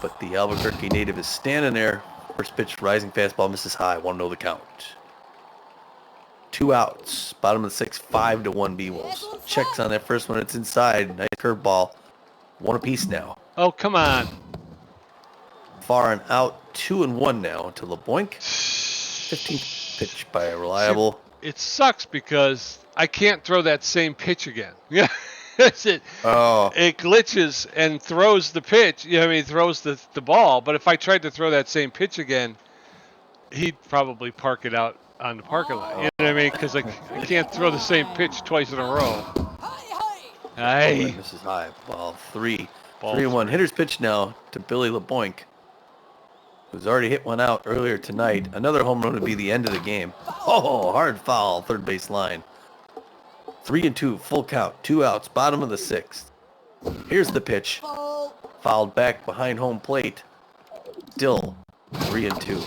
But the Albuquerque native is standing there. First pitch, rising fastball, misses high. 1-0 the count. 2 outs. Bottom of the 6th, 5-1 Beewolves. Checks on that first one. It's inside. Nice curveball. 1 apiece now. Oh, come on. Far and out. 2-1 now to LeBlanc. 15th pitch by Reliable. It sucks because I can't throw that same pitch again. Yeah. It glitches and throws the pitch. Throws the ball. But if I tried to throw that same pitch again, he'd probably park it out on the parking lot. You know what I mean? Because I can't throw the same pitch twice in a row. Hey. This is high. Ball 3. 3-1. Hitter's pitch now to Billy LeBlanc, who's already hit one out earlier tonight. Another home run would be the end of the game. Oh, hard foul. Third base line. 3-2, full count, 2 outs, bottom of the 6th. Here's the pitch. Fouled back behind home plate. Still 3-2.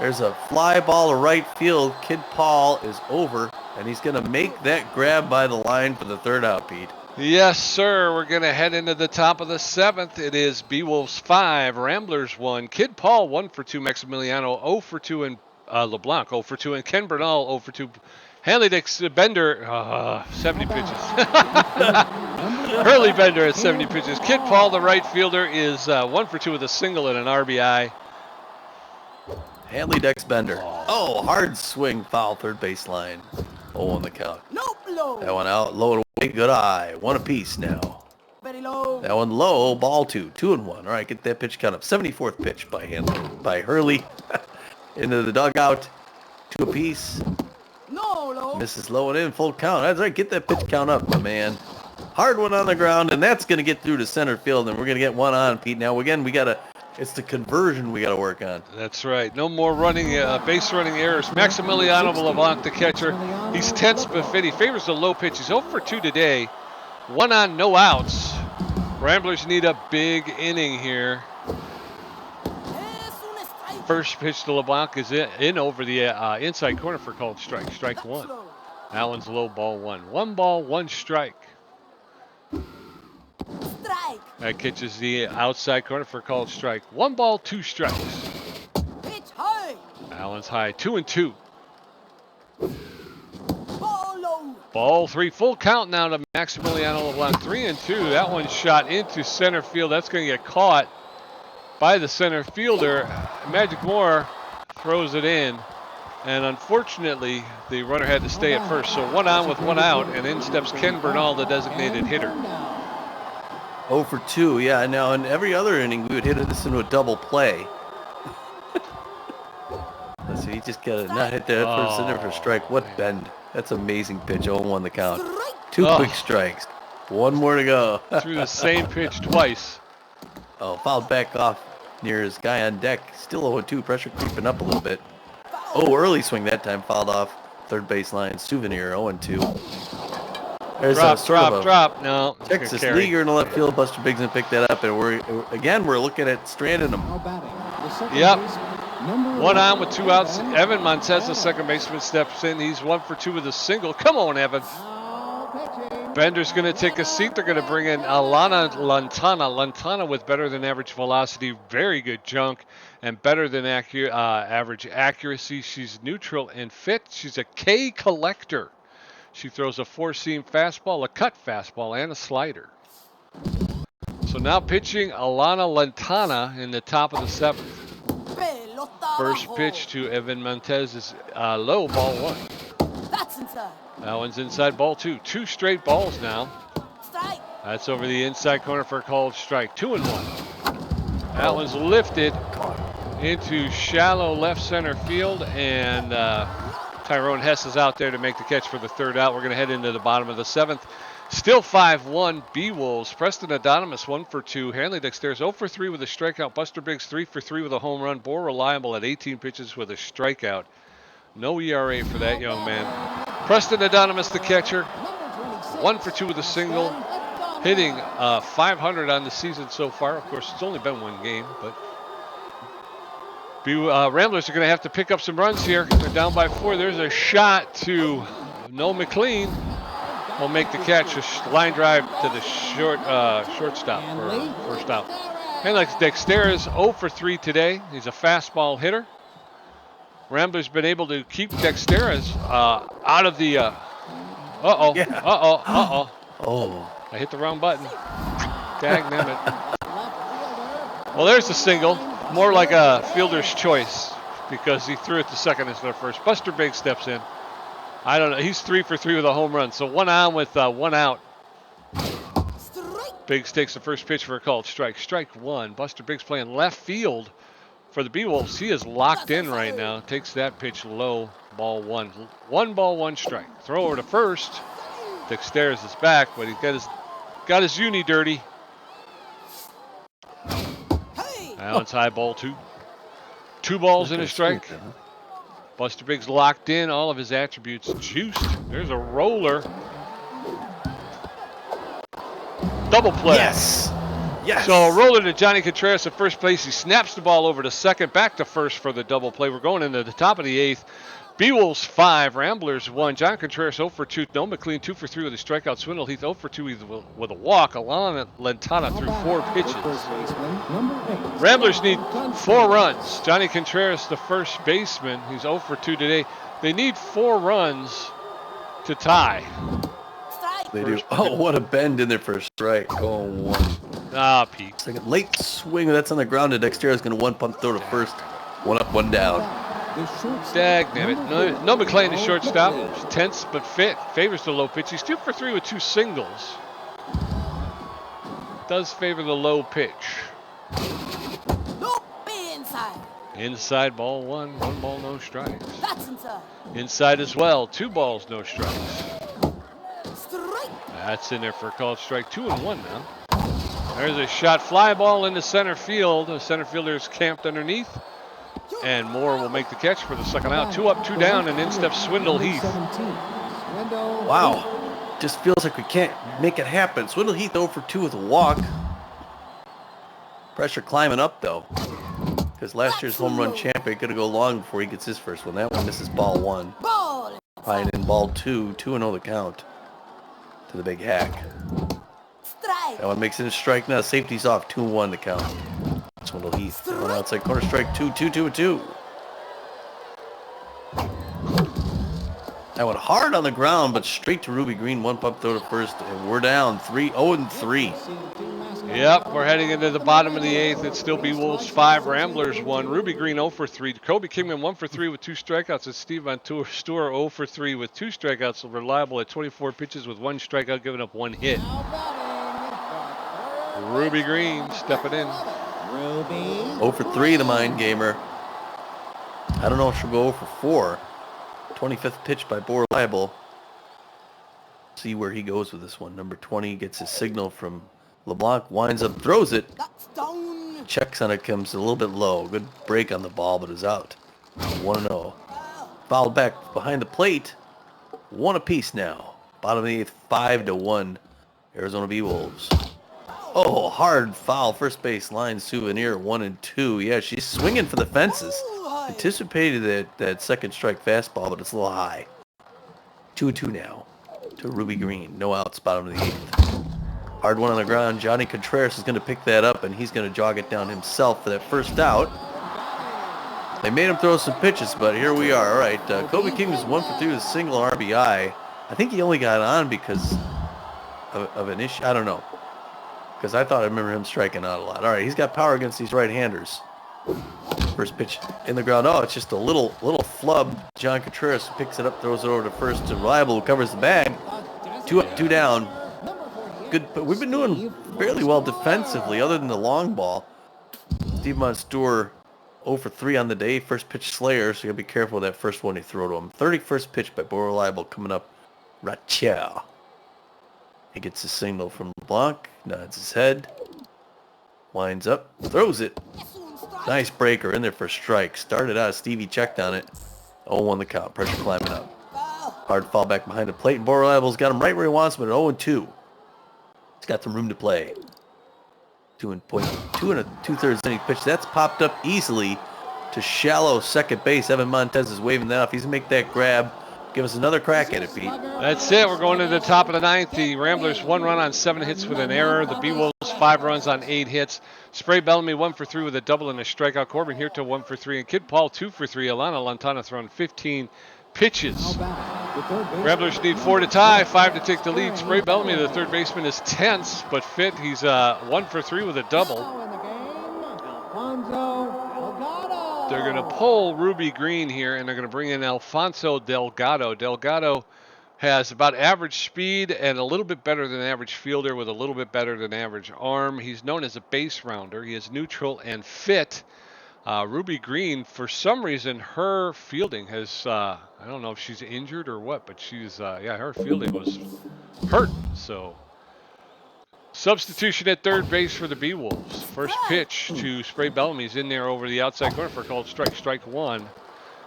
There's a fly ball to right field. Kid Paul is over, and he's going to make that grab by the line for the 3rd out, Pete. Yes, sir. We're going to head into the top of the 7th. It is Beewolves 5, Ramblers 1. Kid Paul 1 for 2, Maximiliano 0 for 2, and LeBlanc 0 for 2, and Ken Bernal 0 for 2. Hanley Dix Bender, 70 pitches. Hurley Bender at 70 pitches. Kid Paul, the right fielder, is 1 for 2 with a single and an RBI. Hanley Dex Bender. Oh, hard swing, foul, third base line. 0 on the count. That one out, low and away, good eye. 1 apiece now. Very low. That one low, ball 2. 2-1. All right, get that pitch count up. 74th pitch by Hurley. Into the dugout. 2 apiece. No. Misses low and in, full count. That's right, get that pitch count up, my man. Hard one on the ground, and that's going to get through to center field, and we're going to get one on, Pete. Now, again, it's the conversion we got to work on. That's right. No more base running errors. Maximiliano LeBlanc, the catcher. He's tense but fit. He favors the low pitch. He's 0 for 2 today. 1 on, no outs. Ramblers need a big inning here. First pitch to LeBlanc is in over the inside corner for called strike. Strike 1. That one's low, ball 1. 1 ball, 1 strike. That catches the outside corner for called strike. 1 ball, 2 strikes. Pitch high. That one's high. 2-2. Ball low. Ball 3. Full count now to Maximiliano LeBlanc. 3-2. That one's shot into center field. That's going to get caught. by the center fielder. Magic Moore throws it in. And unfortunately, the runner had to stay at first. So 1 on with 1 out, and in steps Ken Bernal, the designated hitter. 0 for 2, yeah. Now, in every other inning, we would hit this into a double play. Let's see, he just got a not hit that first in there for a strike. What bend. That's amazing pitch. 0-1 the count. 2 quick strikes. 1 more to go. Threw the same pitch twice. Oh, fouled back off near his guy on deck. Still 0-2. Pressure creeping up a little bit. Oh, early swing that time. Fouled off third baseline. Souvenir 0-2. There's Drop. No. Texas leaguer in the left field. Buster Biggs and picked that up, and we're looking at stranding him. Yep. 1 on with 2 outs. Evan Montez, the second baseman, steps in. He's 1 for 2 with a single. Come on, Evan. Bender's going to take a seat. They're going to bring in Alana Lantana. Lantana with better than average velocity, very good junk, and better than average accuracy. She's neutral and fit. She's a K collector. She throws a 4-seam fastball, a cut fastball, and a slider. So now pitching Alana Lantana in the top of the 7th. First pitch to Evan Montez is low, ball 1. That's inside. That one's inside, ball 2. 2 straight balls now. Strike. That's over the inside corner for a called strike. 2-1. That one's lifted into shallow left center field, and Tyrone Hess is out there to make the catch for the 3rd out. We're going to head into the bottom of the 7th. Still 5-1, Beewolves. Preston Adonis 1 for 2. Hanley Dexter's 0 for 3 with a strikeout. Buster Biggs 3 for 3 with a home run. More reliable at 18 pitches with a strikeout. No ERA for that young man. Preston Adonis, the catcher, 1 for 2 with a single. Hitting 500 on the season so far. Of course, it's only been 1 game, but Ramblers are going to have to pick up some runs here. They're down by 4. There's a shot to Noel McLean. Will make the catch. A line drive to the shortstop for first out. Hanley Dexter's 0 for 3 today. He's a fastball hitter. Ramblers been able to keep Dexter's out of the. Oh! I hit the wrong button. Dagnabbit. Well, there's the single. More like a fielder's choice because he threw it to second instead of first. Buster Biggs steps in. I don't know. He's 3 for 3 with a home run. So 1 on with 1 out. Biggs takes the first pitch for a called strike. Strike 1. Buster Biggs playing left field for the Beewolves. He is locked in right now. Takes that pitch low. Ball 1. 1 ball, 1 strike. Throw over to first. Dexter's is back, but he's got his uni dirty. Now it's high, ball 2. 2 balls and a strike. Buster Biggs locked in, all of his attributes juiced. There's a roller. Double play. Yes. So a roller to Johnny Contreras at first place. He snaps the ball over to second, back to first for the double play. We're going into the top of the 8th. Beewolves 5, Ramblers 1. John Contreras 0 for 2. Noel McLean 2 for 3 with a strikeout. Swindle Heath 0 for 2 with a walk. Alana Lantana threw 4 pitches. Ramblers need 4 runs. Johnny Contreras, the first baseman, he's 0 for 2 today. They need 4 runs to tie. They do. Oh, what a bend in there for a strike. Going 1. Pete. Second late swing. That's on the ground. And Dexter is going to 1 pump throw to first. 1 up, 1 down. Dagnabbit. No McLean, the shortstop. Tense but fit. Favors the low pitch. He's 2 for 3 with 2 singles. Does favor the low pitch. Inside, ball 1. 1 ball, no strikes. That's inside. Inside as well. 2 balls, no strikes. That's in there for a called strike. 2-1 now. There's a shot fly ball into center field. The center fielder is camped underneath. And Moore will make the catch for the second out. 2 up, 2 down, and in steps Swindle Heath. Wow. Just feels like we can't make it happen. Swindle Heath 0 for 2 with a walk. Pressure climbing up, though. Because last year's home run champion going to go long before he gets his first one. That one misses ball 1. Fine in ball 2. 2-0 the count to the big hack. That one makes it a strike now. Safety's off. 2-1 the count. Swindle Heath. That one outside corner strike. 2-2-2-2. That went hard on the ground, but straight to Ruby Green. 1 pump throw to first, and we're down 0-3. Yep, we're heading into the bottom of the 8th. It's still Beewolves 5, Ramblers 1. Ruby Green 0 for 3. Kobe Kingman 1 for 3 with 2 strikeouts. And Steve Montour 0 for 3 with 2 strikeouts. Reliable at 24 pitches with 1 strikeout, giving up 1 hit. Ruby Green stepping in. Ruby. 0 for 3, the mind gamer. I don't know if she'll go 0 for 4. 25th pitch by Bo Reliable. See where he goes with this one. Number 20 gets his signal from LeBlanc, winds up, throws it. That's down. Checks on it, comes a little bit low. Good break on the ball, but is out. 1-0. Fouled back behind the plate. 1 apiece now. Bottom of the 8th, 5-1. Arizona Beewolves. Oh, hard foul. First base line souvenir, 1-2. Yeah, she's swinging for the fences. Anticipated that second strike fastball, but it's a little high. 2-2 now to Ruby Green. No outs, bottom of the 8th. Hard one on the ground. Johnny Contreras is going to pick that up, and he's going to jog it down himself for that first out. They made him throw some pitches, but here we are. All right, Kobe King was 1 for 3 with a single RBI. I think he only got on because of an issue. I don't know, because I thought I remember him striking out a lot. All right, he's got power against these right-handers. First pitch in the ground. Oh, it's just a little flub. John Contreras picks it up, throws it over to first, and Reliable covers the bag. 2 up, 2 down. Good. But we've been doing fairly well defensively, other than the long ball. Steve Monstour 0 for 3 on the day. First pitch Slayer, so you gotta be careful with that first one you throw to him. 31st pitch by Bo Reliable coming up. Rachel. He gets a signal from LeBlanc, nods his head, winds up, throws it. Nice breaker in there for a strike. Started out, Stevie checked on it. 0-1 the count. Pressure climbing up. Hard fall back behind the plate. And Bo Reliable's got him right where he wants him at 0-2. He's got some room to play. 2 2.3 inning pitch. That's popped up easily to shallow second base. Evan Montez is waving that off. He's going to make that grab. Give us another crack at it, Pete. That's it. We're going to the top of the 9th. The Ramblers 1 run on 7 hits with an error. The Beewolves 5 runs on 8 hits. Spray Bellamy 1 for 3 with a double and a strikeout. Corbin Hirta 1 for 3. And Kid Paul 2 for 3. Alana Lantana thrown 15 pitches. Ramblers need 4 to tie, 5 to take the lead. Spray Bellamy, the third baseman, is tense but fit. He's 1 for 3 with a double. They're going to pull Ruby Green here, and they're going to bring in Alfonso Delgado. Delgado has about average speed and a little bit better than average fielder with a little bit better than average arm. He's known as a base rounder. He is neutral and fit. Ruby Green, for some reason, her fielding has, I don't know if she's injured or what, but she's, her fielding was hurt. So, substitution at third base for the Beewolves. First pitch to Spray Bellamy's in there over the outside corner for a called strike 1.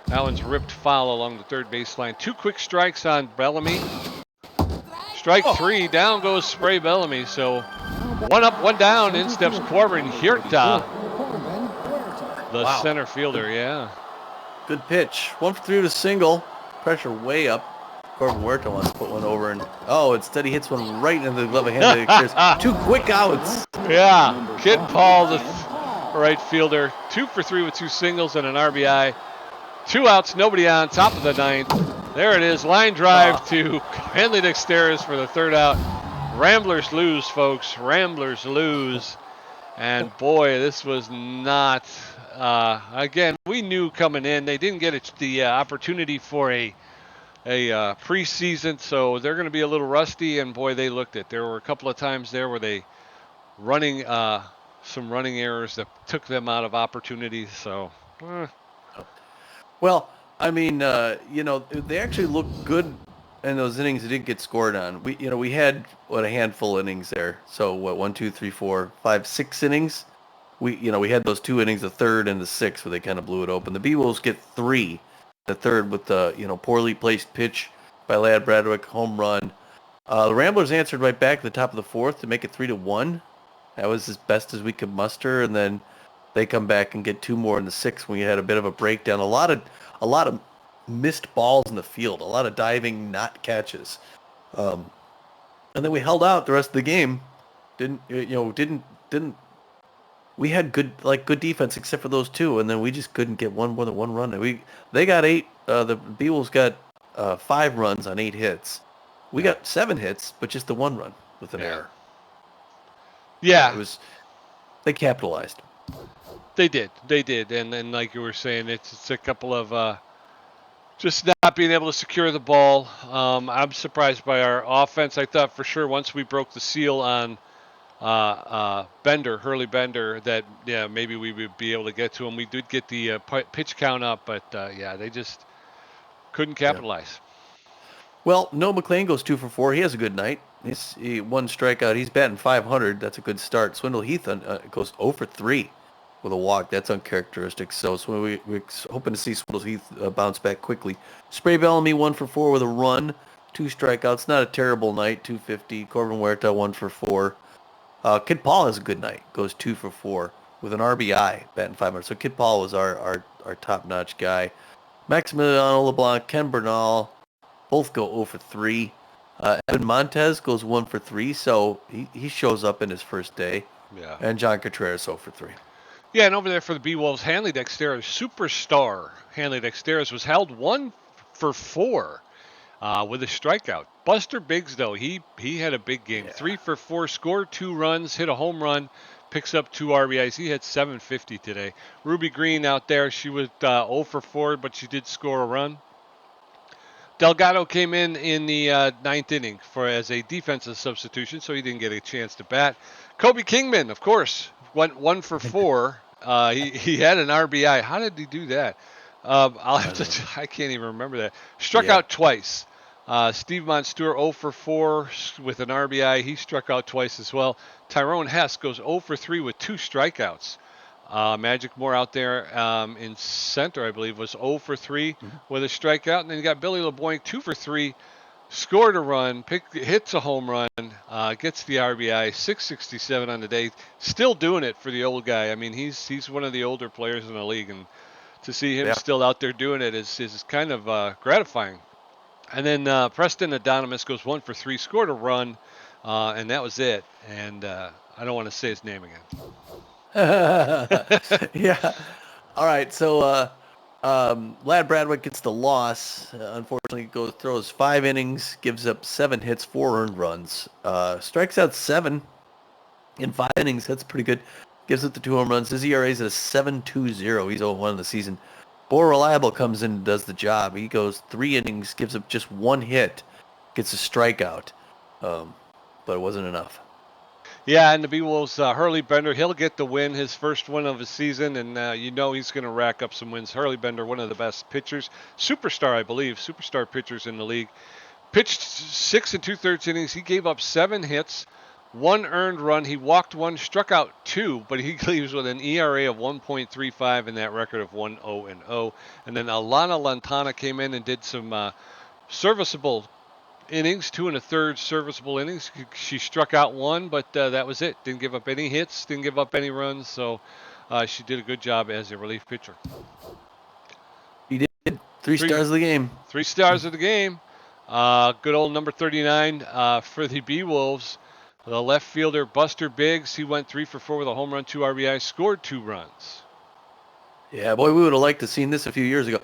That one's ripped foul along the third baseline. 2 quick strikes on Bellamy. Strike 3, down goes Spray Bellamy. So 1 up, 1 down. In steps Corbin Hirta, the center fielder. Yeah. Good pitch. 1 for 3 with a single. Pressure way up. Corbin Huerta wants to put one over, and instead he hits one right into the glove of hand. There's 2 quick outs. Yeah. Kid Paul, the right fielder, 2 for 3 with 2 singles and an RBI. 2 outs, nobody on, top of the 9th. There it is, line drive to Henley Dexteris for the 3rd out. Ramblers lose, folks. Ramblers lose. And boy, this was not, again, we knew coming in, they didn't get the opportunity for a preseason, so they're going to be a little rusty, and boy, they looked it. There were a couple of times there where they running some running errors that took them out of opportunities, so... Well, I mean, they actually looked good in those innings that didn't get scored on. We had, a handful of innings there. So, 1, 2, 3, 4, 5, 6 innings? We had those 2 innings, the 3rd and the 6th, where they kind of blew it open. The Beewolves get 3, the 3rd with the, poorly placed pitch by Ladd Bradwick, home run. The Ramblers answered right back at the top of the 4th to make it 3-1. That was as best as we could muster, and then they come back and get 2 more in the 6th when you had a bit of a breakdown. A lot of missed balls in the field, a lot of diving, not catches. And then we held out the rest of the game. We had good defense except for those 2, and then we just couldn't get more than 1 run. They got 8. The Beewolves got 5 runs on 8 hits. We got 7 hits, but just the 1 run with an error. Yeah, It was they capitalized. they did, and then like you were saying, it's a couple of just not being able to secure the ball. I'm surprised by our offense. I thought for sure once we broke the seal on Hurley Bender, that maybe we would be able to get to him. We did get the pitch count up, but they just couldn't Yeah. capitalize. Well, Noah McLean goes 2 for 4. He has a good night. He one strikeout. He's batting .500. That's a good start. Swindle Heath goes 0 for 3 with a walk. That's uncharacteristic. So we're hoping to see Swindle Heath bounce back quickly. Spray Bellamy 1 for 4 with a run, 2 strikeouts. Not a terrible night. 250. Corbin Huerta 1 for 4. Kid Paul has a good night. Goes 2 for 4 with an RBI, batting .500. So Kid Paul was our top-notch guy. Maximiliano LeBlanc, Ken Bernal, both go 0 for 3. Evan Montez goes 1 for 3, so he shows up in his first day. Yeah. And John Contreras 0 for 3. Yeah, and over there for the Beewolves, Hanley Dexteros, superstar Hanley Dexteros, was held 1 for 4 with a strikeout. Buster Biggs, though, he had a big game. 3 for 4, scored 2 runs, hit a home run, picks up 2 RBIs. He had 750 today. Ruby Green out there, she was 0 for 4, but she did score a run. Delgado came in the ninth inning as a defensive substitution, so he didn't get a chance to bat. Kobe Kingman, of course, went 1 for 4. He had an RBI. How did he do that? I can't even remember that. Struck out twice. Steve Monstour 0 for 4 with an RBI. He struck out twice as well. Tyrone Hess goes 0 for 3 with 2 strikeouts. Magic Moore out there in center, I believe, was 0 for 3 with a strikeout. And then you got Billy LeBoink 2 for 3, scored a run, hits a home run, gets the RBI, 667 on the day. Still doing it for the old guy. I mean, he's one of the older players in the league, and to see him still out there doing it is kind of gratifying. And then Preston Adonimus goes 1 for 3, scored a run, and that was it. And I don't want to say his name again. Yeah. All right. So Lad Bradwick gets the loss. Unfortunately, throws 5 innings, gives up 7 hits, 4 earned runs. Strikes out 7 in 5 innings. That's pretty good. Gives up the 2 home runs. His ERA is at a 7.20. He's 0-1 in the season. Bo Reliable comes in and does the job. He goes 3 innings, gives up just 1 hit, gets a strikeout. But it wasn't enough. Yeah, and the Beewolves, Hurley Bender, he'll get the win, his first win of his season, and he's going to rack up some wins. Hurley Bender, one of the best pitchers, superstar, I believe, superstar pitchers in the league. Pitched 6 2/3 innings. He gave up 7 hits, 1 earned run. He walked 1, struck out 2, but he leaves with an ERA of 1.35 and that record of 1-0-0. And then Alana Lantana came in and did some serviceable innings, 2 1/3 serviceable innings. She struck out 1, but that was it. Didn't give up any hits, didn't give up any runs, so she did a good job as a relief pitcher. He did. 3 stars of the game. 3 stars of the game. Good old number 39 for the Beewolves. The left fielder, Buster Biggs, he went 3 for 4 with a home run, 2 RBIs, scored 2 runs. Yeah, boy, we would have liked to seen this a few years ago.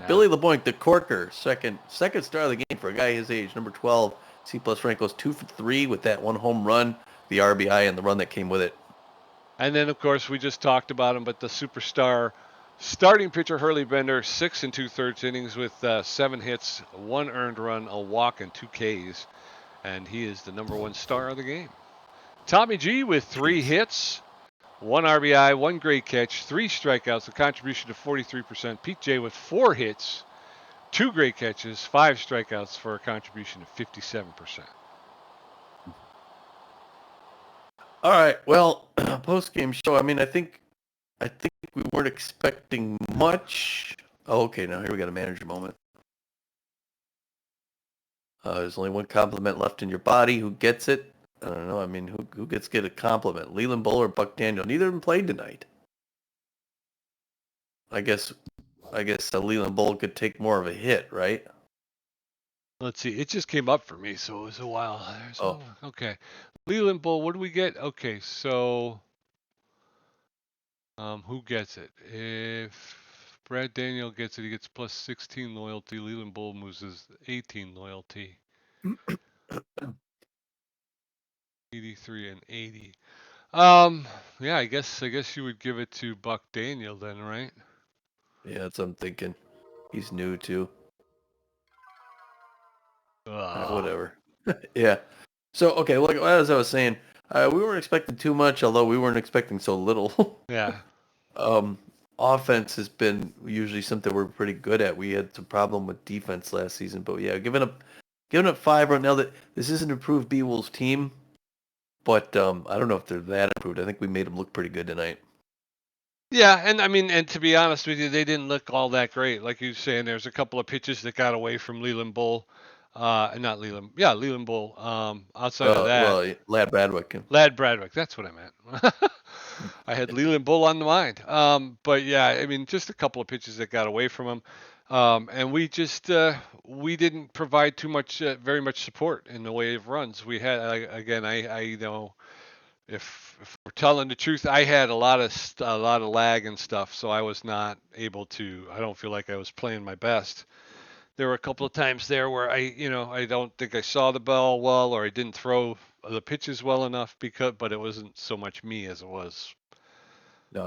Billy LeBoink, the corker, second star of the game for a guy his age, number 12. C plus rank goes 2 for 3 with that 1 home run, the RBI, and the run that came with it. And then, of course, we just talked about him, but the superstar starting pitcher Hurley Bender, 6 2/3 innings with 7 hits, 1 earned run, a walk, and 2 Ks. And he is the number 1 star of the game. Tommy G with 3 hits, 1 RBI, 1 great catch, 3 strikeouts, a contribution to 43%. Pete J with 4 hits, 2 great catches, 5 strikeouts for a contribution of 57%. All right, well, post-game show. I mean, I think we weren't expecting much. Oh, okay, now here we got a manager moment. There's only 1 compliment left in your body. Who gets it? I don't know. I mean, who gets a compliment? Leland Bull or Buck Daniel? Neither of them played tonight. I guess Leland Bull could take more of a hit, right? Let's see. It just came up for me, so it was a while. Okay. Leland Bull, what do we get? Okay, so who gets it? If Brad Daniel gets it, he gets plus 16 loyalty. Leland Bull loses 18 loyalty. 83 and 80. Yeah, I guess you would give it to Buck Daniel then, right? Yeah, that's what I'm thinking. He's new too. Whatever. Yeah. So okay, like as I was saying, we weren't expecting too much, although we weren't expecting so little. Yeah. um, Offense has been usually something we're pretty good at. We had some problem with defense last season, but yeah, giving up 5 right now. That this is an improved Beewolves team, but I don't know if they're that improved. I think we made them look pretty good tonight. Yeah, and I mean, and to be honest with you, they didn't look all that great. Like you were saying, there's a couple of pitches that got away from Leland Bull, not Leland, yeah, Leland Bull. Outside of that, Well, Lad Bradwick. Lad Bradwick, that's what I meant. I had Leland Bull on the mind. But yeah, I mean, just a couple of pitches that got away from him, and we didn't provide very much support in the way of runs. We had I know if we're telling the truth, I had a lot of lag and stuff, so I was not able to. I don't feel like I was playing my best. There were a couple of times there where I don't think I saw the ball well, or I didn't throw the pitches well enough but it wasn't so much me as it was. No,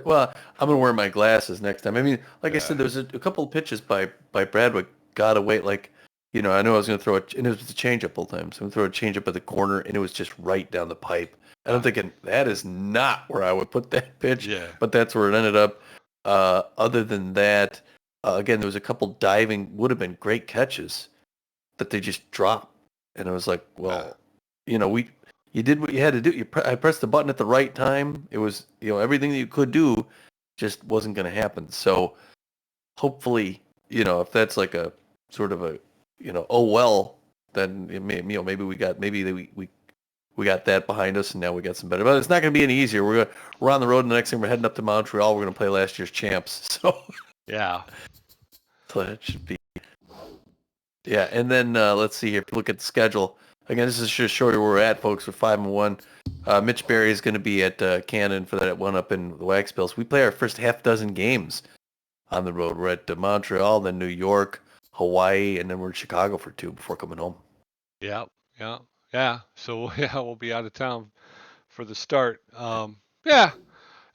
well, I'm gonna wear my glasses next time. I mean, like I Yeah. said, there was a couple of pitches by Bradwick got away. Like, I know I was gonna throw it, and it was a changeup all time. So I'm gonna throw a changeup at the corner, and it was just right down the pipe. And I'm thinking that is not where I would put that pitch. Yeah. But that's where it ended up. Other than that, again, there was a couple diving would have been great catches that they just dropped, and I was like, well, you did what you had to do. I pressed the button at the right time. It was, everything that you could do just wasn't going to happen. So hopefully, if that's like a sort of a, oh well, then maybe we got that behind us, and now we got some better. But it's not going to be any easier. We're on the road, and the next thing we're heading up to Montreal. We're going to play last year's champs. So Yeah. so that should be. Yeah, and then let's see here. If you look at the schedule, again, this is just show you where we're at, folks. We're 5-1. Mitch Berry is going to be at Cannon for that one up in the Wax Bills. We play our first half dozen games on the road. We're at Montreal, then New York, Hawaii, and then we're in Chicago for 2 before coming home. Yeah. So yeah, we'll be out of town for the start. Yeah.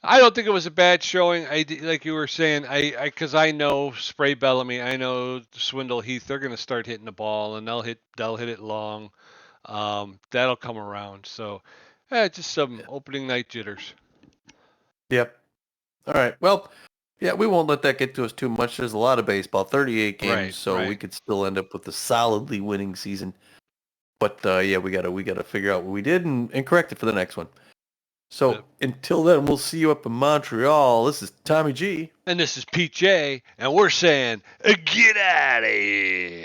I don't think it was a bad showing. Like you were saying, because I know Spray Bellamy, I know Swindle Heath. They're going to start hitting the ball, and they'll hit it long. That'll come around. So, just some opening night jitters. Yep. All right. Well, yeah, we won't let that get to us too much. There's a lot of baseball, 38 games, so we could still end up with a solidly winning season. But yeah, we gotta figure out what we did and correct it for the next one. So until then, we'll see you up in Montreal. This is Tommy G. And this is Pete J. And we're saying, get out of here.